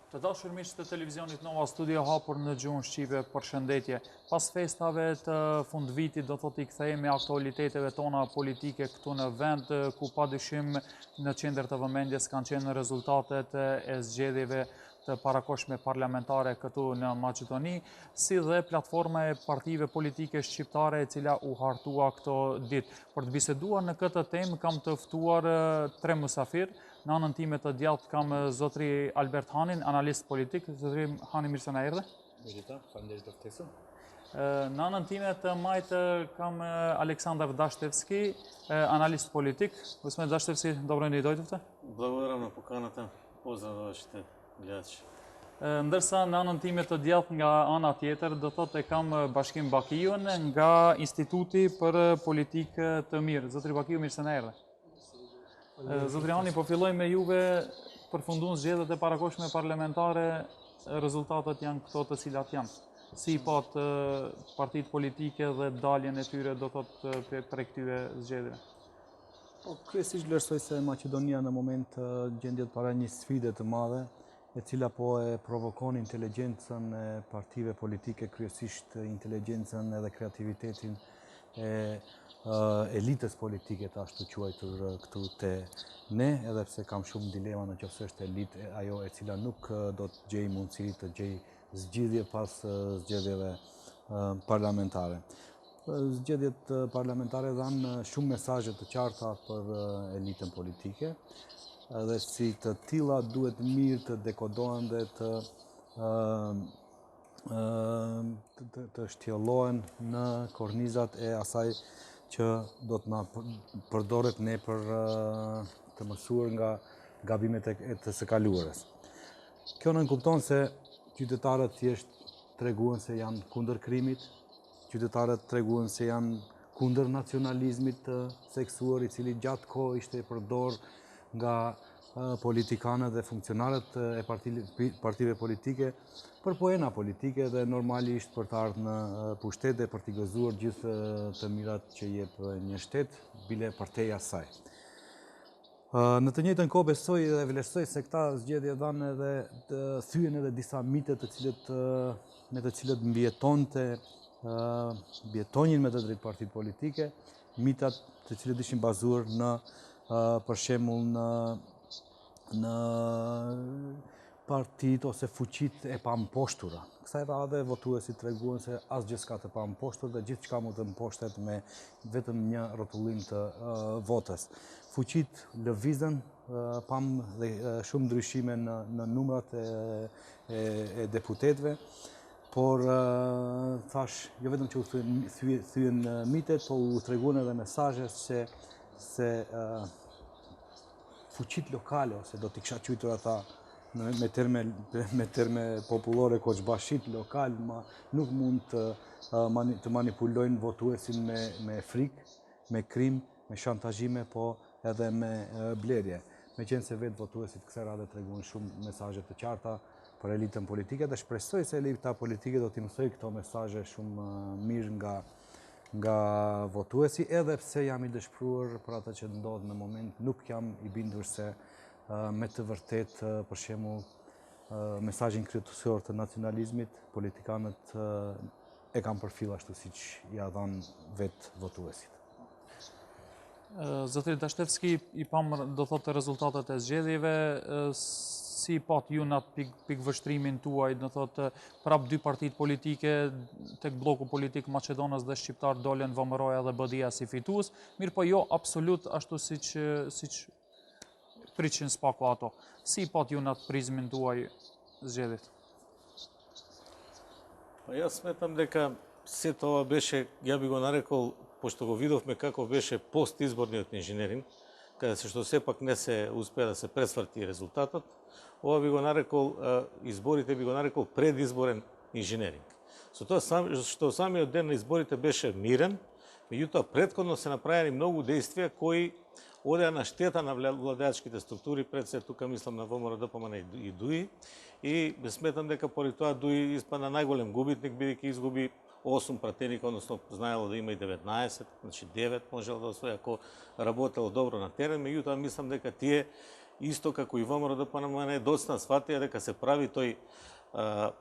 Të dashur miq të televizionit Nova Studio hapur në gjuhën shqipe, përshëndetje. Pas festave të fundvitit, do thotë i kthehemi aktualiteteve tona politike këtu në vend, ku padyshim në qendër të vëmendjes kanë qenë rezultatet e zgjedhjeve të parakohshme parlamentare këtu në Maqedoni, si dhe platforma e partive politike shqiptare e cila u hartua këto ditë. Për të biseduar në këtë temë kam të ftuar tre mysafir. Në anën time të djathtë kam zotri Albert Hanin, analist politik. Zotri Hani, mirë se na erdhe. Mirëta, faleminderit për ftesën. Në anën time të majtë kam Aleksandar Dashtevski, analist politik. Gospodin Dashtevski, dobro ne dojdovte. Благодарам на поканата. Поздрав на вашите гледачи. Ndërsa në anën time të djathtë nga ana tjetër, do thotë e kam Bashkim Bakiun nga Instituti për Politikë të Mirë. Zotri Bakiu, mirë se na erdhe. Zotri Hani, po filloj me juve, përfundon zgjedhjet e parakohshme parlamentare, rezultatet janë këto të cilat janë. Si pat partitë politike dhe daljen e tyre do thotë prej këtyre zgjedhjeve? Po, kryesisht vlerësoj se Maqedonia në moment gjendjet para një sfide të madhe, e cila po e provokon inteligjencën e partive politike, kryesisht inteligjencën edhe kreativitetin e elitës politike të ashtu quajtur këtu te ne, edhe pse kam shumë dilema në qoftë është elitë ajo e cila nuk do të gjej mundësi të gjej zgjidhje pas zgjedhjeve parlamentare. Zgjedhjet parlamentare dhanë shumë mesazhe të qarta për elitën politike, edhe si të tilla duhet mirë të dekodohen dhe të shtjellohen në kornizat e asaj që do të na përdoret ne për të mësuar nga gabimet e të së kaluarës. Kjo nënkupton se qytetarët thjesht treguan se janë kundër krimit, qytetarët treguan se janë kundër nacionalizmit të seksuar, i cili gjatë kohë ishte përdor nga politikanët dhe funksionarët e partive politike për poena politike dhe normalisht për të ardhur në pushtet dhe për t'i gëzuar gjithë të mirat që jep një shtet, bile përteja saj. Në të njëjtën kohë besoj dhe vlerësoj se këta zgjedhje dhanë edhe thyen edhe disa mite me të cilët mbjetonjin me të drejtë partitë politike, mitat të cilët ishin bazuar në për shembull në partitë ose fuqitë e pamposhtura. Kësaj radhe votuesit treguan se asgjë s'ka të pamposhtur dhe gjithçka mund të mposhtet me vetëm një rrotullim të votës. Fuqitë lëvizën, pam dhe shumë ndryshime në numrat e deputetëve, por thash, jo vetëm që u thyen mitet, po u treguan edhe mesazhe se fuqitë lokale, ose do t'i kisha quajtur ata me terme popullore koçbashit lokal, nuk mund të manipulojnë votuesin me frikë, me krim, me shantazhime, po edhe me blerje. Meqense vetë votuesit kësaj radhe treguan shumë mesazhe të qarta për elitën politike dhe shpresoj se elita politike do t'i mësoj këto mesazhe shumë mirë nga votuesi, edhe pse jam i dëshpëruar për atë që ndodh në moment, nuk jam i bindur se me të vërtet, për shembull, mesazhin kryetësor të nacionalizmit, politikanët e kanë përfill ashtu siç ja dhanë vetë votuesit. Zotri Dashtevski, i pam do thotë rezultatet e zgjedhjeve, si pat ju në atë pikvështrimin tuaj, do thotë prap dy partitë politike tek bloku politik Maqedonës dhe shqiptar dolen VMRO-ja dhe BDI-ja si fitues, mirë po jo absolut ashtu siç priqin spaku ato. Si pat ju në atë prizmin tuaj zgjedhjet? Па јас сметам дека се тоа беше, ја би го нарекол, пошто го видовме како беше постизборниот инженеринг, каде се што сепак не се успеа да се пресврти резултатот, ова би го нарекол, изборите би го нарекол предизборен инженеринг. Со тоа што самиот ден на изборите беше мирен, меѓутоа претходно се направени многу действија кои одеа на штета на владеачките структури, пред се тука мислам на ВМРО, ДПМН и ДУИ, и сметам дека поради тоа ДУИ испадна најголем губитник, бидејќи изгуби 8 пратеника, односно знаело да има и 19, значи 9 можело да освои ако работело добро на терен, меѓутоа мислам дека тие исто како и ВМРО ДПМН доцна сватија дека се прави тој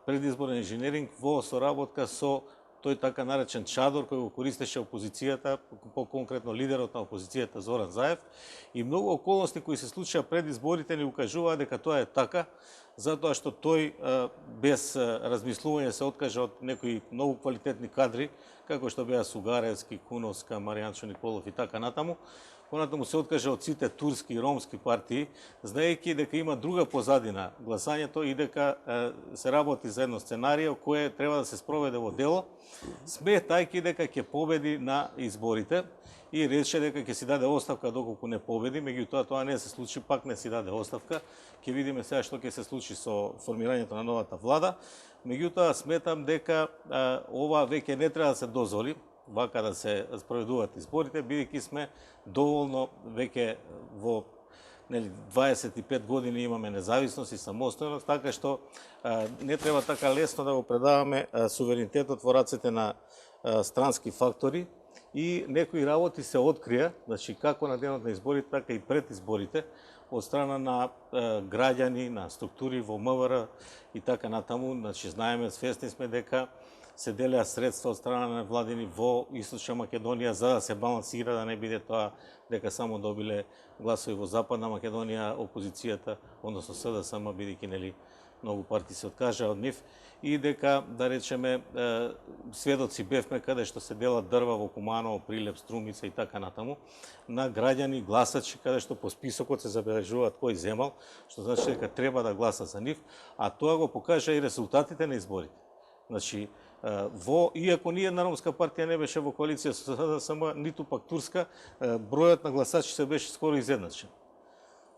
предизборен инженеринг во соработка со тој така наречен чадор кој го користеше опозицијата, по-конкретно лидерот на опозицијата Зоран Заев, и многу околности кои се случија пред изборите ни укажуваат дека тоа е така, затоа што тој без размислување се откажа од некои многу квалитетни кадри, како што беа Сугаревски, Куновска, Маријанчо Николов и така натаму. Понатаму се откажа од сите турски и ромски партии, знаејќи дека има друга позадина гласањето и дека се работи за едно сценарио кое треба да се спроведе во дело, сметајќи дека ќе победи на изборите и рече дека ќе си даде оставка доколку не победи, меѓутоа тоа не се случи, пак не си даде оставка. Ќе видиме сега што ќе се случи со формирањето на новата влада. Меѓутоа сметам дека ова веќе не треба да се дозволи, вака да се спроведуваат изборите, бидејќи сме доволно веќе во 25 години имаме независност и самостојност, така што не треба така лесно да го предаваме суверенитетот во рацете на странски фактори и некои работи се открија, значи како на денот на изборите, така и пред изборите, од страна на граѓани, на структури во МВР и така натаму, значи знаеме, свесни сме дека се делеа средства од страна на владини во Источна Македонија за да се балансира, да не биде тоа дека само добиле гласови во Западна Македонија опозицијата, односно СДСМ, бидејќи нели многу партии се откажа од нив, и дека, да речеме, сведоци бевме каде што се делат дрва во Куманово, Прилеп, Струмица и така натаму, на граѓани гласачи каде што по списокот се забележуваат кој земал, што значи дека треба да гласа за нив, а тоа го покажа и резултатите на изборите. Значи, иако ни една ромска партија не беше во коалиција со СДСМ, ниту пак турска, бројот на гласачи се беше скоро изедначен.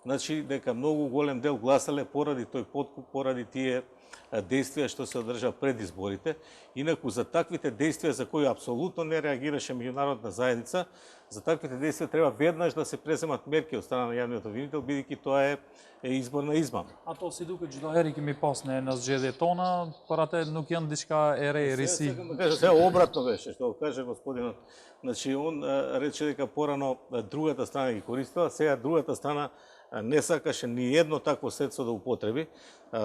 Значи, дека многу голем дел гласале поради тој подкуп, поради тие действија што се одржа пред изборите. Инаку за таквите действија за кои апсолутно не реагираше меѓународна заедница, за таквите действија треба веднаш да се преземат мерки од страна на јавниот обвинител, бидејќи тоа е избор на измама. A to si duket çdo herë kemi pas në zgjedhjet tona, por atë nuk janë diçka e re, risi. Сега обратно беше, што каже господинот. Значи, он рече дека порано другата страна ги користила, сега другата страна не сакаше ни едно такво средство да употреби,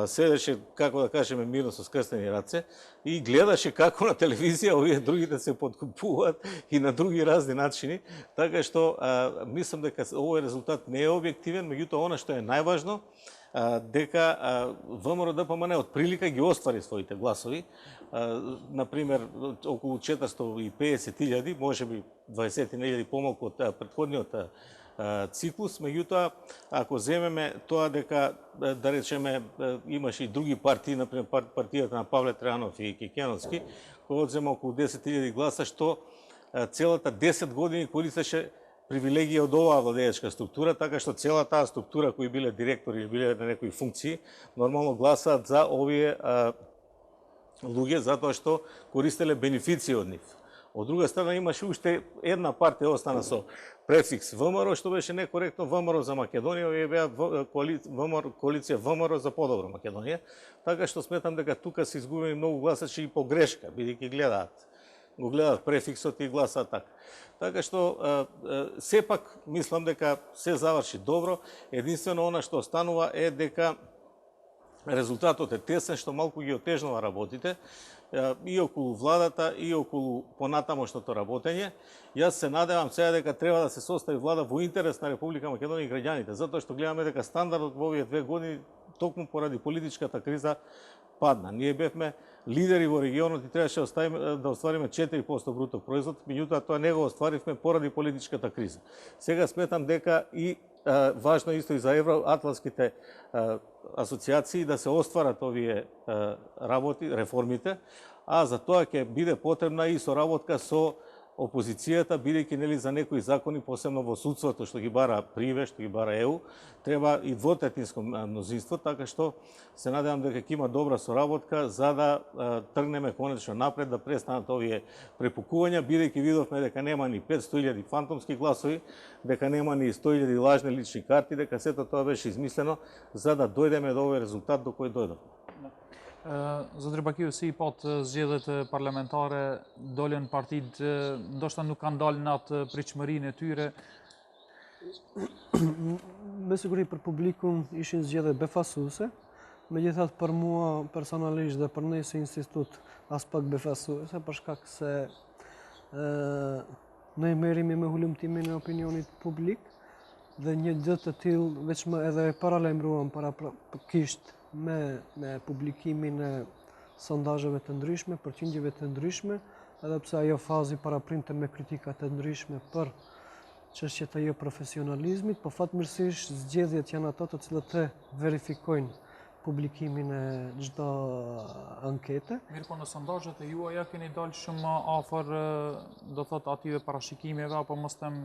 седеше, како да кажеме, мирно со скрстени раце и гледаше како на телевизија овие другите се подкупуваат и на други разни начини, така што мислам дека овој резултат не е објективен, меѓутоа она што е најважно, дека ВМРО ДПМН од прилика ги оствари своите гласови, например, околу 450.000, можеби 20.000 помалку од предходниот циклус, меѓутоа, ако земеме тоа дека, да речеме, имаше и други партии, например, партијата на Павле Трајанов и Кекеновски, кој одзема околу 10.000 гласа, што целата 10 години користеше привилегија од оваа владеечка структура, така што цела таа структура кои биле директори или биле на некои функции, нормално гласаат за овие луѓе, затоа што користеле бенефиции од нив. Од друга страна имаше уште една партија остана со префикс ВМРО, што беше некоректно ВМРО за Македонија, овие беа коалиција ВМРО за подобра Македонија, така што сметам дека тука се изгубени многу гласачи и по грешка, бидејќи го гледаат префиксот и гласаат така. Така што сепак мислам дека се заврши добро, единствено она што останува е дека резултатот е тесен, што малку ги отежнува работите и околу владата, и околу понатамошното работење. Јас се надевам сега дека треба да се состави влада во интерес на Република Македонија и граѓаните, затоа што гледаме дека стандардот во овие 2 години, токму поради политичката криза, падна. Ние бевме лидери во регионот и требаше да оствариме 4% бруто производ, меѓутоа тоа не го остваривме поради политичката криза. Сега сметам дека и важно исто и за евроатлантските асоциации да се остварат овие работи, реформите, а за тоа ќе биде потребна и соработка со опозицијата, бидејќи нели за некои закони, посебно во судството што ги бара Приве, што ги бара ЕУ, треба и двотретинско мнозинство, така што се надевам дека ќе има добра соработка за да тргнеме конечно напред, да престанат овие препукувања, бидејќи видовме дека нема ни 500.000 фантомски гласови, дека нема ни 100.000 лажни лични карти, дека сето тоа беше измислено за да дојдеме до овој резултат до кој дојдовме. Zotri Bakiu, si pat zgjedhjet parlamentare, dolën partitë, ndoshta nuk kanë dalë në atë pritshmërinë e tyre. me siguri për publikun ishin zgjedhje befasuese, megjithatë për mua personalisht dhe për ne si institut as pak befasuese, për shkak se ne merremi me hulumtimin e opinionit publik dhe një gjë të tillë veç më edhe paralajmëruam paraprakisht me publikimin e sondazheve të ndryshme, përqindjeve të ndryshme, edhe pse ajo fazi paraprinte me kritika të ndryshme për çështjet e jo profesionalizmit, po fatmirësisht zgjedhjet janë ato të cilët e verifikojnë publikimin e çdo ankete. Mirë, po në sondazhet e juaja keni dalë shumë afër, do thot ative parashikimeve apo mos them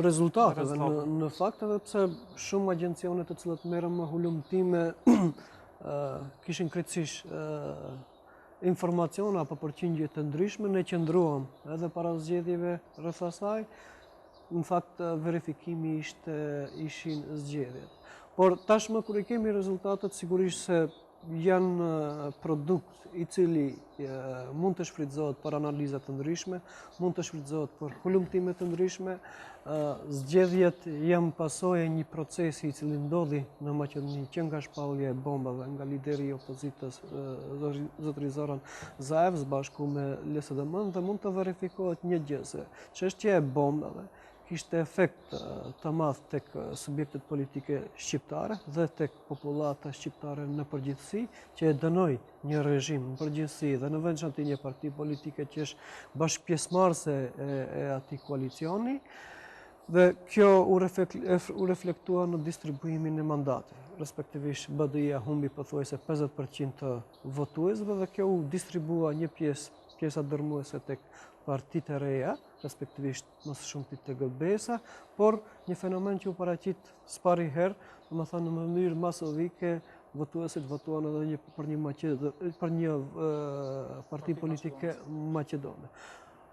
rezultateve në fakt, edhe pse shumë agjencione të cilët merren me hulumtime kishin krejtësisht informacione apo përqindje të ndryshme, ne qëndruam edhe para zgjedhjeve rreth asaj. Në fakt verifikimi ishin zgjedhjet. Por tashmë kur i kemi rezultatet, sigurisht se janë produkt i cili mund të shfrytëzohet për analiza të ndryshme, mund të shfrytëzohet për hulumtime të ndryshme. Zgjedhjet janë pasojë e një procesi i cili ndodhi në Maqedoni që nga shpallja e bombave nga lideri i opozitës zotëri Zoran Zaev së bashku me LSDM-n, dhe mund të verifikohet një gjë se çështja e bombave kishte efekt të madh tek subjektet politike shqiptare dhe tek popullata shqiptare në përgjithësi, që e dënoi një režim në përgjithësi dhe në veçantë një parti politike që është bashkëpjesëmarrëse e atij koalicioni, dhe kjo u reflektua në distribuimin e mandateve. Respektivisht BDI-ja humbi pothuajse 50% të votuesve dhe kjo u distribua një pjesa dërmuese tek partitë e reja, respektivisht mësë shumë të TGB-sa, por një fenomen që u paraqit s'pari herë, domethënë në mënyrë masovike, votuesit votuan edhe për një parti politike maqedone.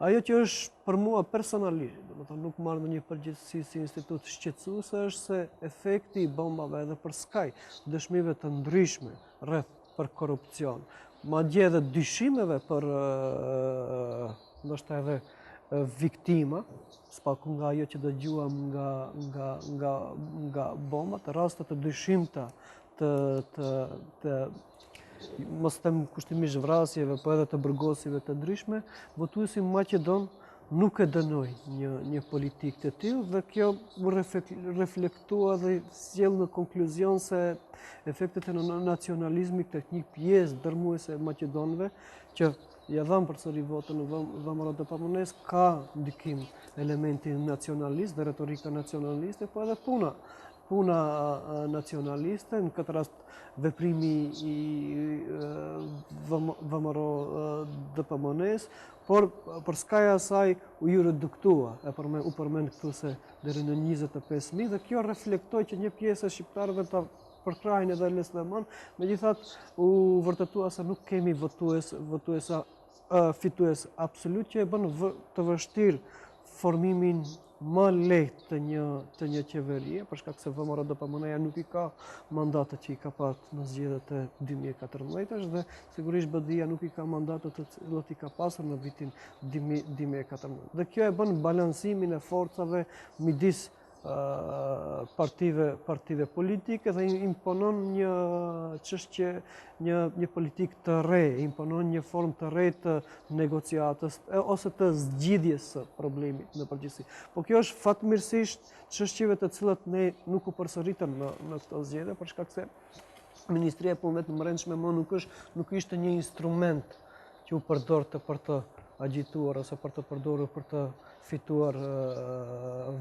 Ajo që është për mua personalisht, domethënë nuk marr në një përgjithësi si institut shqetësuese, është se efekti i bombave edhe për skaj dëshmive të ndryshme rreth për korrupsion, madje edhe dyshimeve për ndoshta edhe viktima, spaku nga ajo që dëgjuam nga bombat, raste të dyshimta të mos them kushtimisht vrasjeve, po edhe të burgosive të ndryshme, votuesi maqedon nuk e dënoi një politikë të tillë dhe kjo u reflektua dhe sjell në konkluzion se efektet e nacionalizmit tek një pjesë dërmuese e maqedonëve që ja dham përsëri votën në Vëmërot dhe Pamunes, ka ndikim elementi nacionalist dhe retorika nacionaliste, po edhe puna nacionaliste, në këtë rast veprimi i Vëmërot dhe Pamunes, por për skaja asaj u ju reduktua, u përmend këtu se deri në 25.000, dhe kjo reflektoi që një pjesë e shqiptarëve të përkrajnë edhe LSDM-n, megjithatë u vërtetua se nuk kemi fitues absolut, që e bën të vështirë formimin më lehtë të një qeverie, për shkak se Vëmërot dhe Pamuneja nuk i ka mandatet që i ka patë në zgjedhjet e 2014 dhe sigurisht BDI-ja nuk i ka mandatet të cilat i ka pasur në vitin 2014. Dhe kjo e bën balansimin e forcave midis partive politike dhe imponon një çështje, një politikë të re, imponon një formë të re të negociatës ose të zgjidhjes së problemit në përgjithësi. Po kjo është fatmirësisht çështjeve të cilat ne nuk u përsëritën në këto zgjedhje, për shkak se Ministria e Punëve të Brendshme nuk ishte një instrument që u përdorte për të agjituar ose për të përdorur për të fituar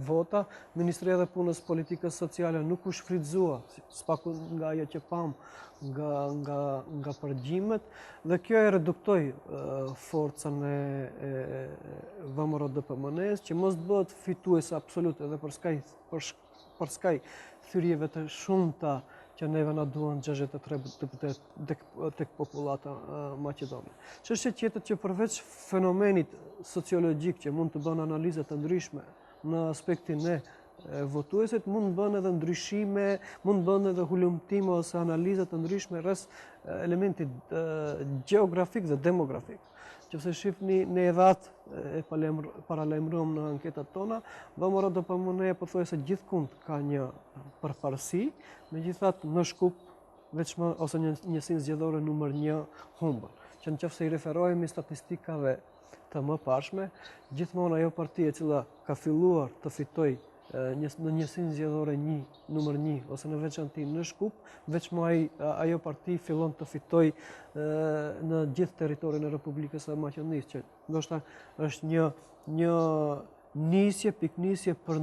vota. Ministria e Punës Politikës Sociale nuk u shfrytëzua, spaku nga ajo që pam nga përgjimet, dhe kjo e reduktoi forcën e Vëmërot dhe Pamunes, që mos bëhet fitues absolut edhe për skaj thyrjeve të shumta që neve na duan 63 deputet tek popullata maqedone. Çështja tjetër që përveç fenomenit sociologjik që mund të bën analiza të ndryshme në aspektin e votuesit, mund bën edhe ndryshime, mund bën edhe hulumtime ose analiza të ndryshme rreth elementit gjeografik dhe demografik. Nëse shifni ne dhatë e paralajmëruam në anketat tona, VMR do përmëne pothuajse gjithkund ka një përparësi, megjithatë në Shkup veçmë ose njësinë zgjedhore numër 1 humbën. Që nëse i referohemi statistikave të mëparshme, gjithmonë ajo parti e cila ka filluar të fitojë në njësinë zgjedhore numër 1 ose në veçantë në Shkup, veçmë ajo parti fillon të fitojë në gjithë territorin e Republikës së Maqedonisë, që ndoshta është një piknisje për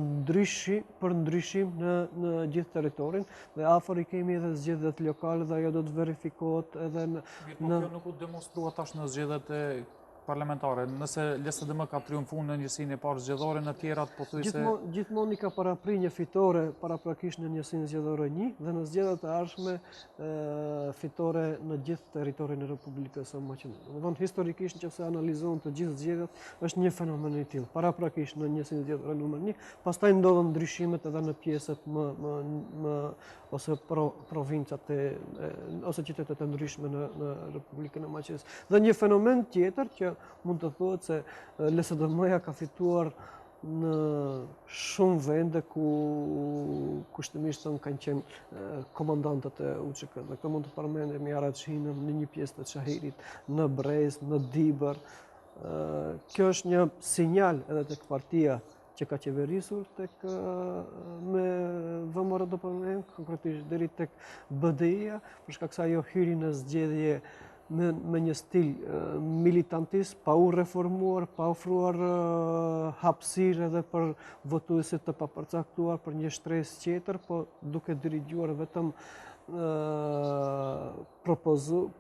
ndryshim në gjithë territorin, dhe afër i kemi edhe zgjedhjet lokale dhe ajo do të verifikohet edhe Mirë, po kjo nuk u demonstrua tash në zgjedhjet e parlamentare. Nëse LSDM ka triumfuar në njësinë e parë zgjedhore, në tjerat pothuajse gjithmonë i ka parapri një fitore paraprakisht në njësinë zgjedhore 1 dhe në zgjedhjet e ardhshme fitore në gjithë territorin e Republikës së Maqedonisë. Domethënë historikisht nëse analizojmë të gjithë zgjedhjet, është një fenomen i tillë. Paraprakisht në njësinë zgjedhore numër 1, pastaj ndodhen ndryshimet edhe në pjesët më ose provincat ose qytetet e ndryshme në Republikën e Maqedonisë. Dhe një fenomen tjetër që mund të thuhet se LSDM-ja ka fituar në shumë vende ku kushtimisht kanë qenë komandantët e UÇK. Dhe këto mund të përmendemi Araçhinën, në një pjesë të Çahirit, në Brezë, në Dibër. Kjo është një sinjal edhe tek partia që ka qeverisur me VMR do përmendem, konkretisht deri tek BDI-ja, për shkak se ajo hyri në zgjedhje me një stil militantist, pa u reformuar, pa ofruar hapësirë edhe për votuesit të papërcaktuar për një shtresë tjetër, po duke dirigjuar vetëm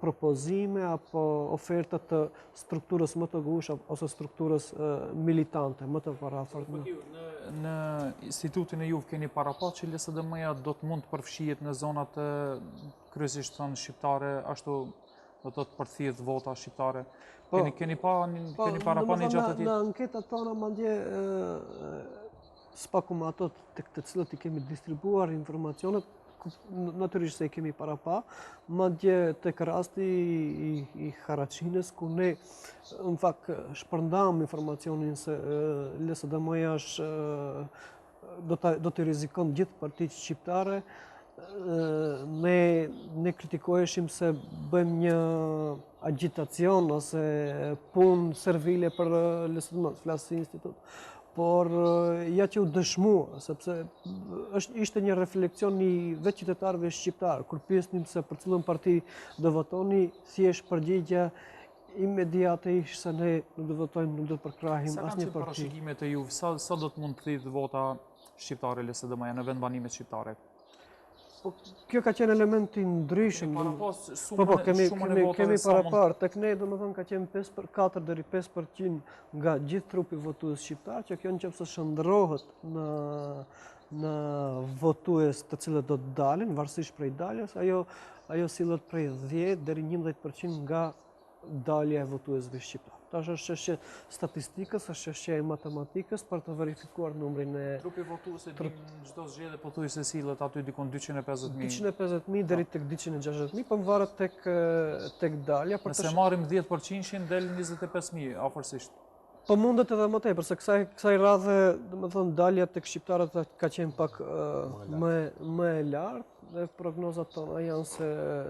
propozime apo oferta të strukturës më të ngushtë ose strukturës militante më të parafort. Në institutin e juve keni parapat që LSDM-ja do të mund të përfshihet në zonat kryesisht shqiptare, ashtu do të përthihet vota shqiptare. Keni parapat një gjatë të tillë? Në anketat tona mandje spakum ato të cilët i kemi distribuar informacionet, natyrisht se i kemi parapa, madje tek rasti i Haraçhinës, ku ne në fakt shpërndam informacionin se LSDM-ja do të rrezikon gjithë partitë shqiptare. Ne kritikoheshim se bëjmë një agitacion ose punë servile për LSDM, flas si institut. Por ja që u dëshmua, sepse ishte një refleksion i vetë qytetarëve shqiptarë, kur pyesnim se për cilën parti do votoni, thjesht përgjigja imediate ishte se ne nuk do votojmë, nuk do të përkrahim asnjë parti. Sa kanë qenë parashikimet e juve, sa do të mund të thithë vota shqiptare LSDM-ja në vendbanimet shqiptare? Kjo ka qenë element i ndryshëm. Kemi parapar. Tek ne domethënë ka qenë 4 deri 5% nga gjithë trupi votues shqiptar, që kjo nëse shndrohet në votues të cilët do të dalin, varësisht prej daljes, ajo sillet prej 10 deri 11% nga dalja e votuesve shqiptar. Tash është çështje statistikës, është çështje e matematikës për të verifikuar numrin e trupi votuese në çdo zgjedhje pothuajse sillet aty dikon 250.000. 250.000 deri tek 260.000, po varet tek dalja. Nëse marrim 10%, del 25.000 afërsisht. Po mundet edhe më tepër, se kësaj radhe, domethënë dalja tek shqiptarët ka qenë pak më e lartë, dhe prognozat tona janë se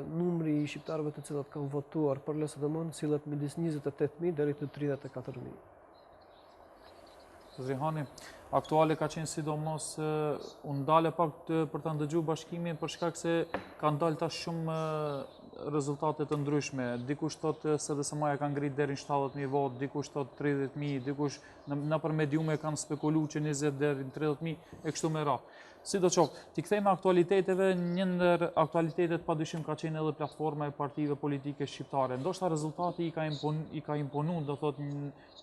numri i shqiptarëve të cilët kanë votuar për LSDM-n sillet midis 28.000 deri te 34.000. Zrihani, aktuale ka qenë sidomos unë ndale pak për të ndëgju bashkimin për shkak se kanë dalë tash shumë rezultate të ndryshme. Dikush thotë se SDSM-ja ka ngrit deri në 70.000 votë, dikush thotë 30.000, dikush nëpër mediume kanë spekuluar që 20 deri në 30.000 e kështu me radhë. Sidoqoftë, ti kthejmë aktualiteteve, një ndër aktualitetet padyshim ka qenë edhe platforma e partive politike shqiptare. Ndoshta rezultati i ka imponuar, do thotë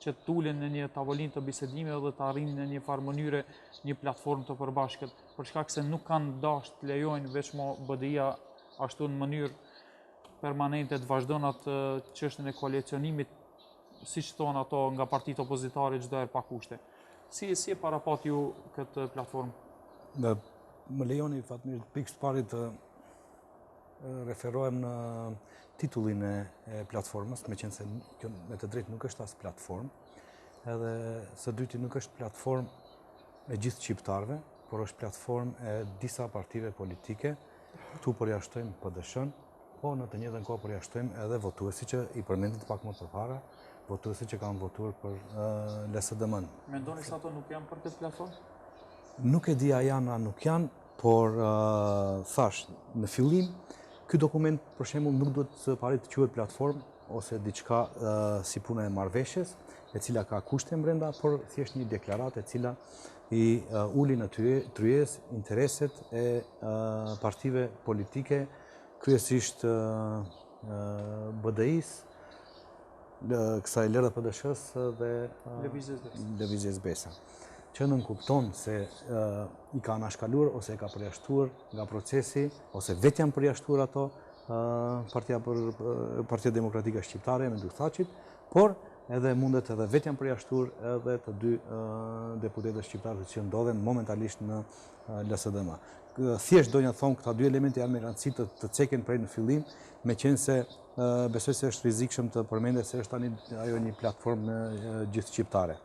që të tulen në një tavolinë të bisedimeve dhe të arrijnë në një farë mënyre një platformë të përbashkët, për shkak se nuk kanë dashur të lejojnë veçmo BDI-ja ashtu në mënyrë permanente të vazhdon atë çështën e koalicionimit, siç thonë ato nga partitë opozitare çdo herë pa kushte. Si e parapat ju këtë platformë? Dhe më lejoni fatmirë pikë së pari të referohem në titullin e platformës, me qenë se kjo me të drejtë nuk është as platformë, edhe së dyti nuk është platformë e gjithë shqiptarëve, por është platformë e disa partive politike. Këtu përjashtojmë PDSH-n, po në të njëjtën kohë përjashtojmë edhe votuesi që i përmendit pak më përpara, votuesi që kanë votuar për LSDM-n. Mendoni se ato nuk janë për këtë platformë? Nuk e di a janë a nuk janë, por thash, në fillim, ky dokument për shembull nuk duhet të pari të quhet platformë ose diçka si puna e marrëveshjes, e cila ka kushte brenda, por thjesht një deklaratë e cila i uli në tryezë intereset e partive politike, kryesisht BDI-s, kësaj LRPDSH-s dhe Lëvizjes Besa, që nënkupton se i ka anashkaluar ose e ka përjashtuar nga procesi, ose vetë janë përjashtuar ato Partia Demokratike Shqiptare me Duthaqit, por edhe mundet edhe vetë janë përjashtuar edhe të dy deputetët shqiptarë që ndodhen momentalisht në LSDM. Thjesht do një të thonë këta dy elemente janë me rëndësi të ceken prej në fillim, me qenë se besoj se është rizikshëm të përmendet se është tani ajo një platformë gjithë shqiptare.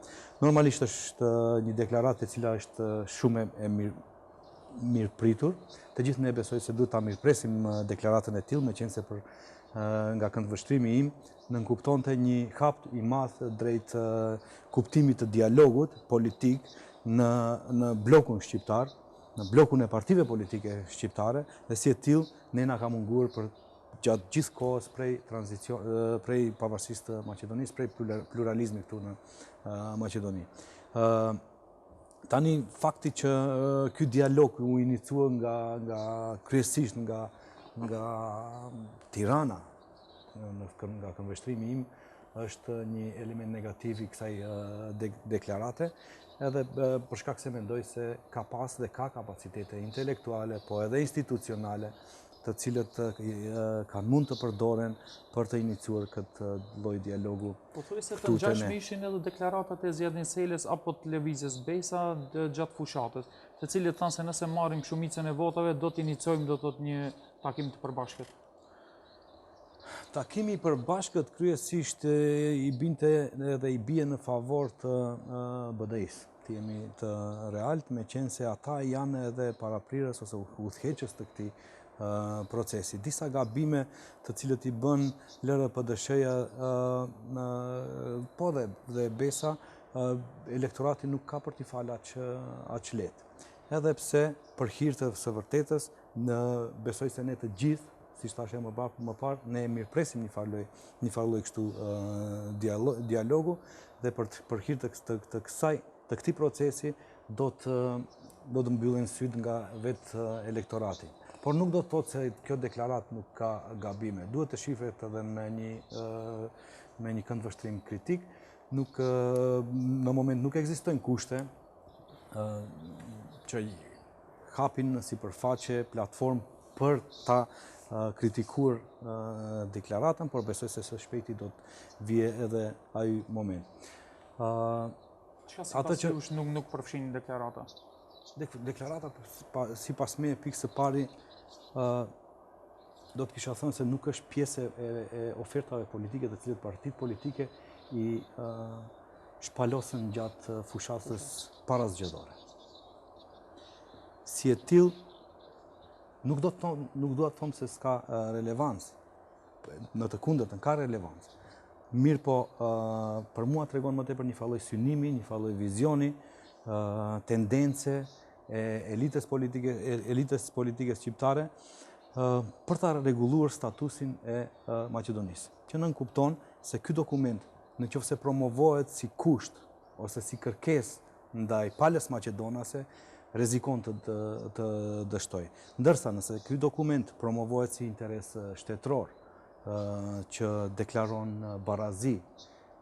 Normalisht është një deklaratë e cila është shumë e mirë pritur. Të gjithë ne besoj se duhet ta mirëpresim deklaratën e tillë, me qenë se nga këndvështrimi im nënkuptonte një hap i madh drejt kuptimit të dialogut politik në blokun shqiptar, në blokun e partive politike shqiptare, dhe si e tillë ne na ka munguar për gjatë gjithë kohës prej pavarësisë të Maqedonisë, prej pluralizmit këtu në Maqedoni. Tani fakti që ky dialog u inicua nga kryesisht nga Tirana, nga këndvështrimi im, është një element negativ i kësaj deklarate, edhe për shkak se mendoj se ka pas dhe ka kapacitete intelektuale, po edhe institucionale, të cilët kanë mund të përdoren për të iniciuar këtë lloj dialogu. Po thuaj se të ngjashme ishin edhe deklaratat e Zjedhin Selës apo të Lëvizjes Besa gjatë fushatës, të cilët thanë se nëse marrim shumicën e votave do të iniciojmë do të thotë një takim të përbashkët. Takimi i përbashkët kryesisht i binte dhe i bie në favor të BDI-s. Të jemi të realt, me qenë se ata janë edhe paraprirës ose udhëheqës të këtij procesi. Disa gabime të cilët i bën LRPDSH-ja po dhe Besa, elektorati nuk ka për t'i falë aq lehtë. Edhe pse për hir të së vërtetës, besoj se ne të gjithë, si thashë më parë, ne mirëpresim një farë lloj kështu dialogu, dhe për hir të këtij procesi do të mbyllen syt nga vetë elektorati. Por nuk do të thotë se kjo deklarat nuk ka gabime. Duhet të shihet edhe me një këndvështrim kritik. Në moment nuk ekzistojnë kushte që hapin në sipërfaqe platformë për ta kritikuar deklaratën, por besoj se së shpejti do të vije edhe ai moment. Çka sipas nuk përfshin deklarata? Deklaratat, sipas me, pikë së pari, do të kisha thënë se nuk është pjesë e ofertave politike të cilët partitë politike i shpalosën gjatë fushatës parazgjedhore. Si e tillë, nuk do të them se s'ka relevancë, në të kundërtën ka relevancë. Mirë po, për mua tregon më tepër një farë lloj synimi, një farë lloj vizioni, tendence e elitës politike shqiptare për ta rregulluar statusin e Maqedonisë. Që nënkupton se ky dokument, nëse promovohet si kusht ose si kërkesë ndaj palës maqedonase, rrezikon të dështojë. Ndërsa nëse ky dokument promovohet si interes shtetëror, që deklaron barazi,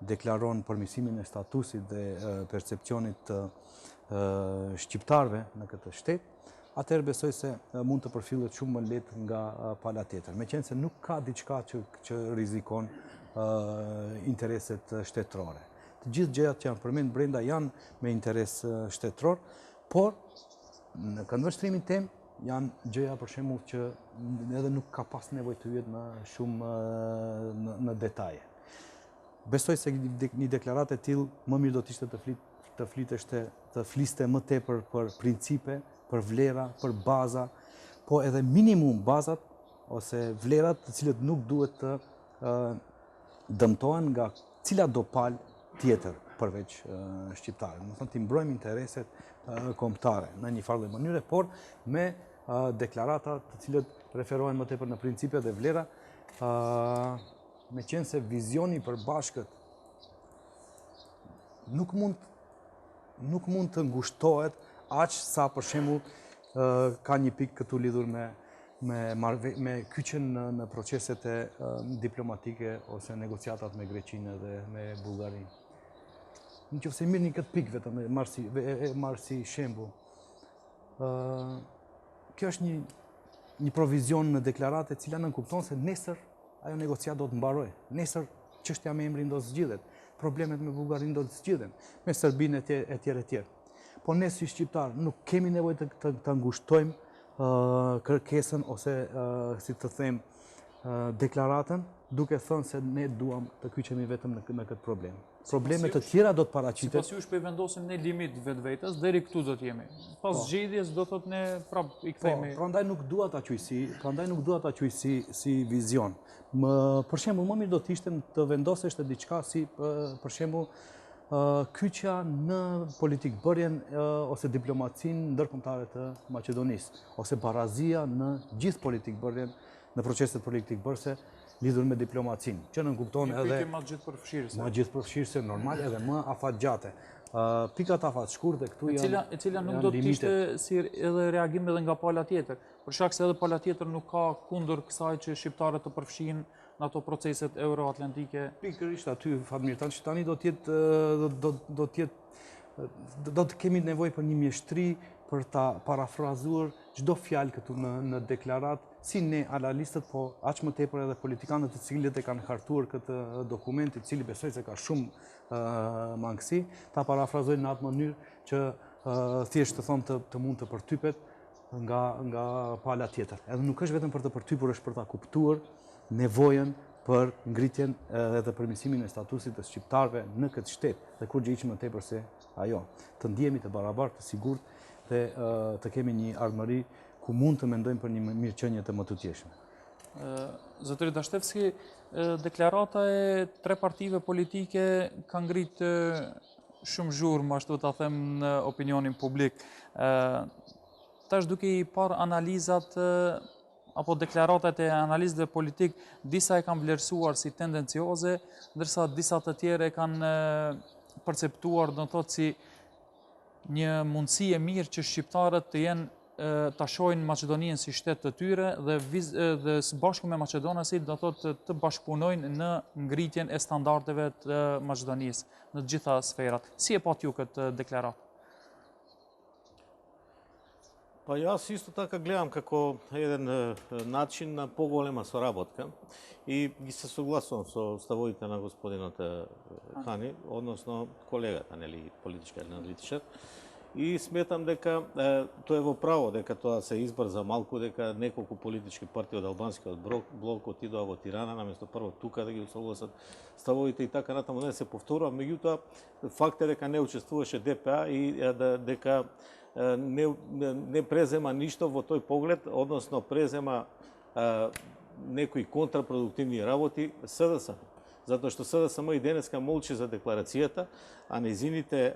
deklaron përmirësimin e statusit dhe percepcionit të shqiptarëve në këtë shtet, atëherë besoj se mund të përfillet shumë më lehtë nga pala tjetër. Meqense se nuk ka diçka që rrezikon intereset shtetërore. Të gjithë gjërat që janë përmend brenda janë me interes shtetëror, por në këndvështrimin tim janë gjëja për shembull që edhe nuk ka pas nevojë të hyet më shumë në detaje. Besoj se një deklaratë e tillë më mirë do të ishte të fliste më tepër për principe, për vlera, për baza, po edhe minimum bazat ose vlerat të cilët nuk duhet të dëmtohen nga cila do palë tjetër përveç shqiptare. Do të thonë, të mbrojmë intereset kombëtare në një farë mënyre, por me deklarata të cilët referohen më tepër në principe dhe vlera, me qenë se vizioni për bashkët nuk mund të ngushtohet aq sa për shembull ka një pikë këtu lidhur me kyçen në proceset e diplomatike ose negociatat me Greqinë dhe me Bullgarinë. Nëse mirëni këtë pikë vetëm e marr si shembull. Kjo është një provizion në deklaratë e cila nënkupton se nesër ajo negociat do të mbarojë. Nesër çështja me emrin do të zgjidhet. Problemet me Bullgarinë do të zgjidhen, me Serbinë etj. Po ne si shqiptar nuk kemi nevojë të ngushtojmë kërkesën ose si të them deklaratën, duke thënë se ne duam të kyçemi vetëm në këtë problem. Problemet të tjera do të paraqitet. Sipas jush po i vendosim ne limit vetvetes, deri këtu do të jemi. Pas zgjedhjes do thotë ne prap i kthehemi. Prandaj nuk dua ta quaj si vizion. Për shembull, më mirë do të ishte të vendosesh të diçka si për shembull kyçja në politikbërjen ose diplomacinë ndërkombëtare të Maqedonisë, ose barazia në gjithë politikbërjen, në proceset politikbërëse lidhur me diplomacinë, që nënkupton edhe ma gjithëpërfshirëse. Ma gjithëpërfshirëse, normal, edhe më afatgjate. Pikat afatshkurte këtu janë e cila nuk do të ishte si edhe reagim edhe nga pala tjetër, për shkak se edhe pala tjetër nuk ka kundër kësaj që shqiptarët të përfshihen në ato proceset euroatlantike. Pikërisht aty, Fatmir, që tani do të kemi nevojë për një mjeshtri për ta parafrazuar çdo fjalë këtu në deklaratë, si ne analistët, po aq më tepër edhe politikanët të cilët e kanë hartuar këtë dokument, i cili besoj se ka shumë mangësi, ta parafrazojnë në atë mënyrë që thjesht të thonë të mund të përtypet nga pala tjetër. Edhe nuk është vetëm për të përtypur, është për ta kuptuar nevojën për ngritjen dhe përmirësimin e statusit të shqiptarëve në këtë shtet, dhe kur gjë më tepër se ajo, të ndihemi të barabartë, të sigurt dhe të kemi një ardhmëri ku mund të mendojmë për një mirëqenie të mëtutjeshme. Zotëri Dashtevski, deklarata e 3 partive politike ka ngrit shumë zhurmë, ashtu ta them, në opinionin publik. Tash duke i parë analizat apo deklaratat e analistëve politik, disa e kanë vlerësuar si tendencioze, ndërsa disa të tjerë e kanë perceptuar, do të thotë, si një mundësi e mirë që shqiptarët të jenë ta shohin Maqedoninë si shtet të tyre dhe së bashku me maqedonasit do thotë të bashkëpunojnë në ngritjen e standardeve të Maqedonisë në të gjitha sferat. Si e pat ju këtë deklaratë? Pa јас исто така гледам како еден начин на поголема соработка и ги се согласувам со ставовите на господинот Хани, односно колегата, нели, политички аналитичар. И сметам дека тоа е во право, дека тоа се избрза малку, дека неколку политички партии од албанскиот блок отидоа во Тирана, наместо прво тука да ги согласат ставовите и така натаму не се повторува. Меѓутоа, факт е дека не учествуваше ДПА и дека не презема ништо во тој поглед, односно презема некои контрапродуктивни работи СДСМ. Затоа што СДСМ и денеска молчи за декларацијата, а нејзините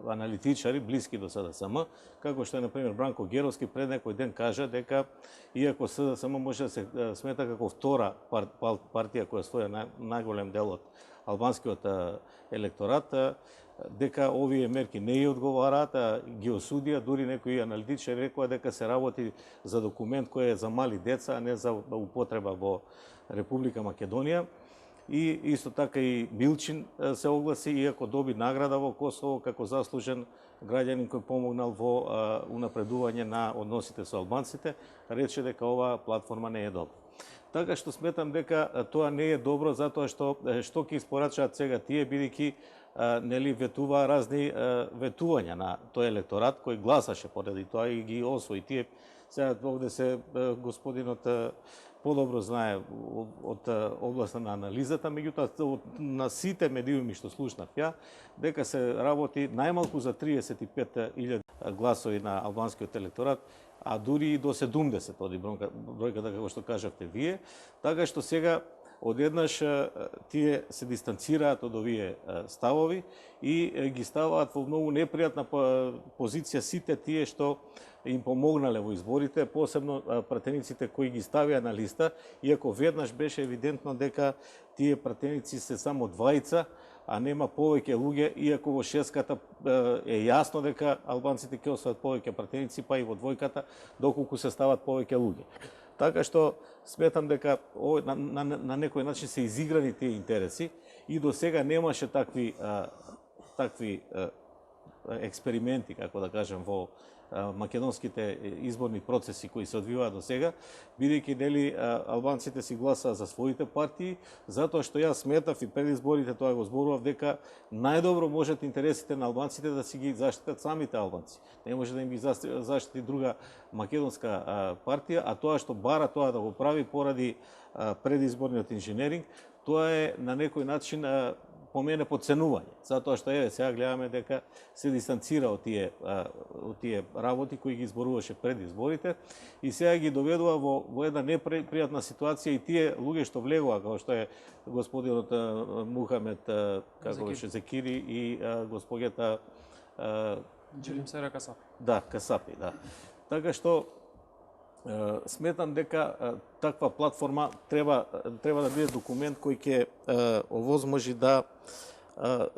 аналитичари, блиски до СДСМ, како што е, например, Бранко Геровски, пред некој ден кажа дека, иако СДСМ може да се смета како втора партија која стоја најголем дел од албанскиот електорат, дека овие мерки не ја одговараат, ги осудија, дури некои аналитичари рекоа дека се работи за документ кој е за мали деца, а не за употреба во Република Македонија. И исто така и Билчин се огласи, иако доби награда во Косово како заслужен граѓанин кој помогнал во унапредување на односите со албанците, рече дека оваа платформа не е добра. Така што сметам дека тоа не е добро, затоа што ќе испорачаат сега тие, бидејќи нели ветуваа разни ветувања на тој електорат кој гласаше поради тоа и ги освои. Тие Сега овде се господинот подобро знае од областа на анализата, меѓутоа на сите медиуми што слушнав ја, дека се работи најмалку за 35.000 гласови на албанскиот електорат, а дури и до 70 оди бројката како што кажавте вие, така што сега одеднаш тие се дистанцираат од овие ставови и ги ставаат во многу непријатна позиција сите тие што им помогнале во изборите, посебно пратениците кои ги ставија на листа, иако веднаш беше евидентно дека тие пратеници се само двајца, а нема повеќе луѓе, иако во шеската е јасно дека албанците ќе освојат повеќе пратеници, па и во двојката, доколку се стават повеќе луѓе. Така што сметам дека на некој начин се изиграни тие интереси и до сега немаше такви експерименти, како да кажем, во македонските изборни процеси кои се одвиваат до сега, бидејќи нели албанците си гласаа за своите партии, затоа што јас сметав и пред изборите тоа го зборував дека најдобро можат интересите на албанците да си ги заштитат самите албанци. Не може да им ги заштити друга македонска партија, а тоа што бара тоа да го прави поради предизборниот инженеринг, тоа е на некој начин по мене подценување, затоа што сега гледаме дека се дистанцира од тие работи кои ги изборуваше пред изборите и сега ги доведува во една непријатна ситуација и тие луѓе што влегува, како што е господинот Мухамед како беше Зекири и госпоѓата Джеримсера Касапи. Да, Касапи, да. Така што сметам дека таква платформа треба да биде документ кој ќе овозможи да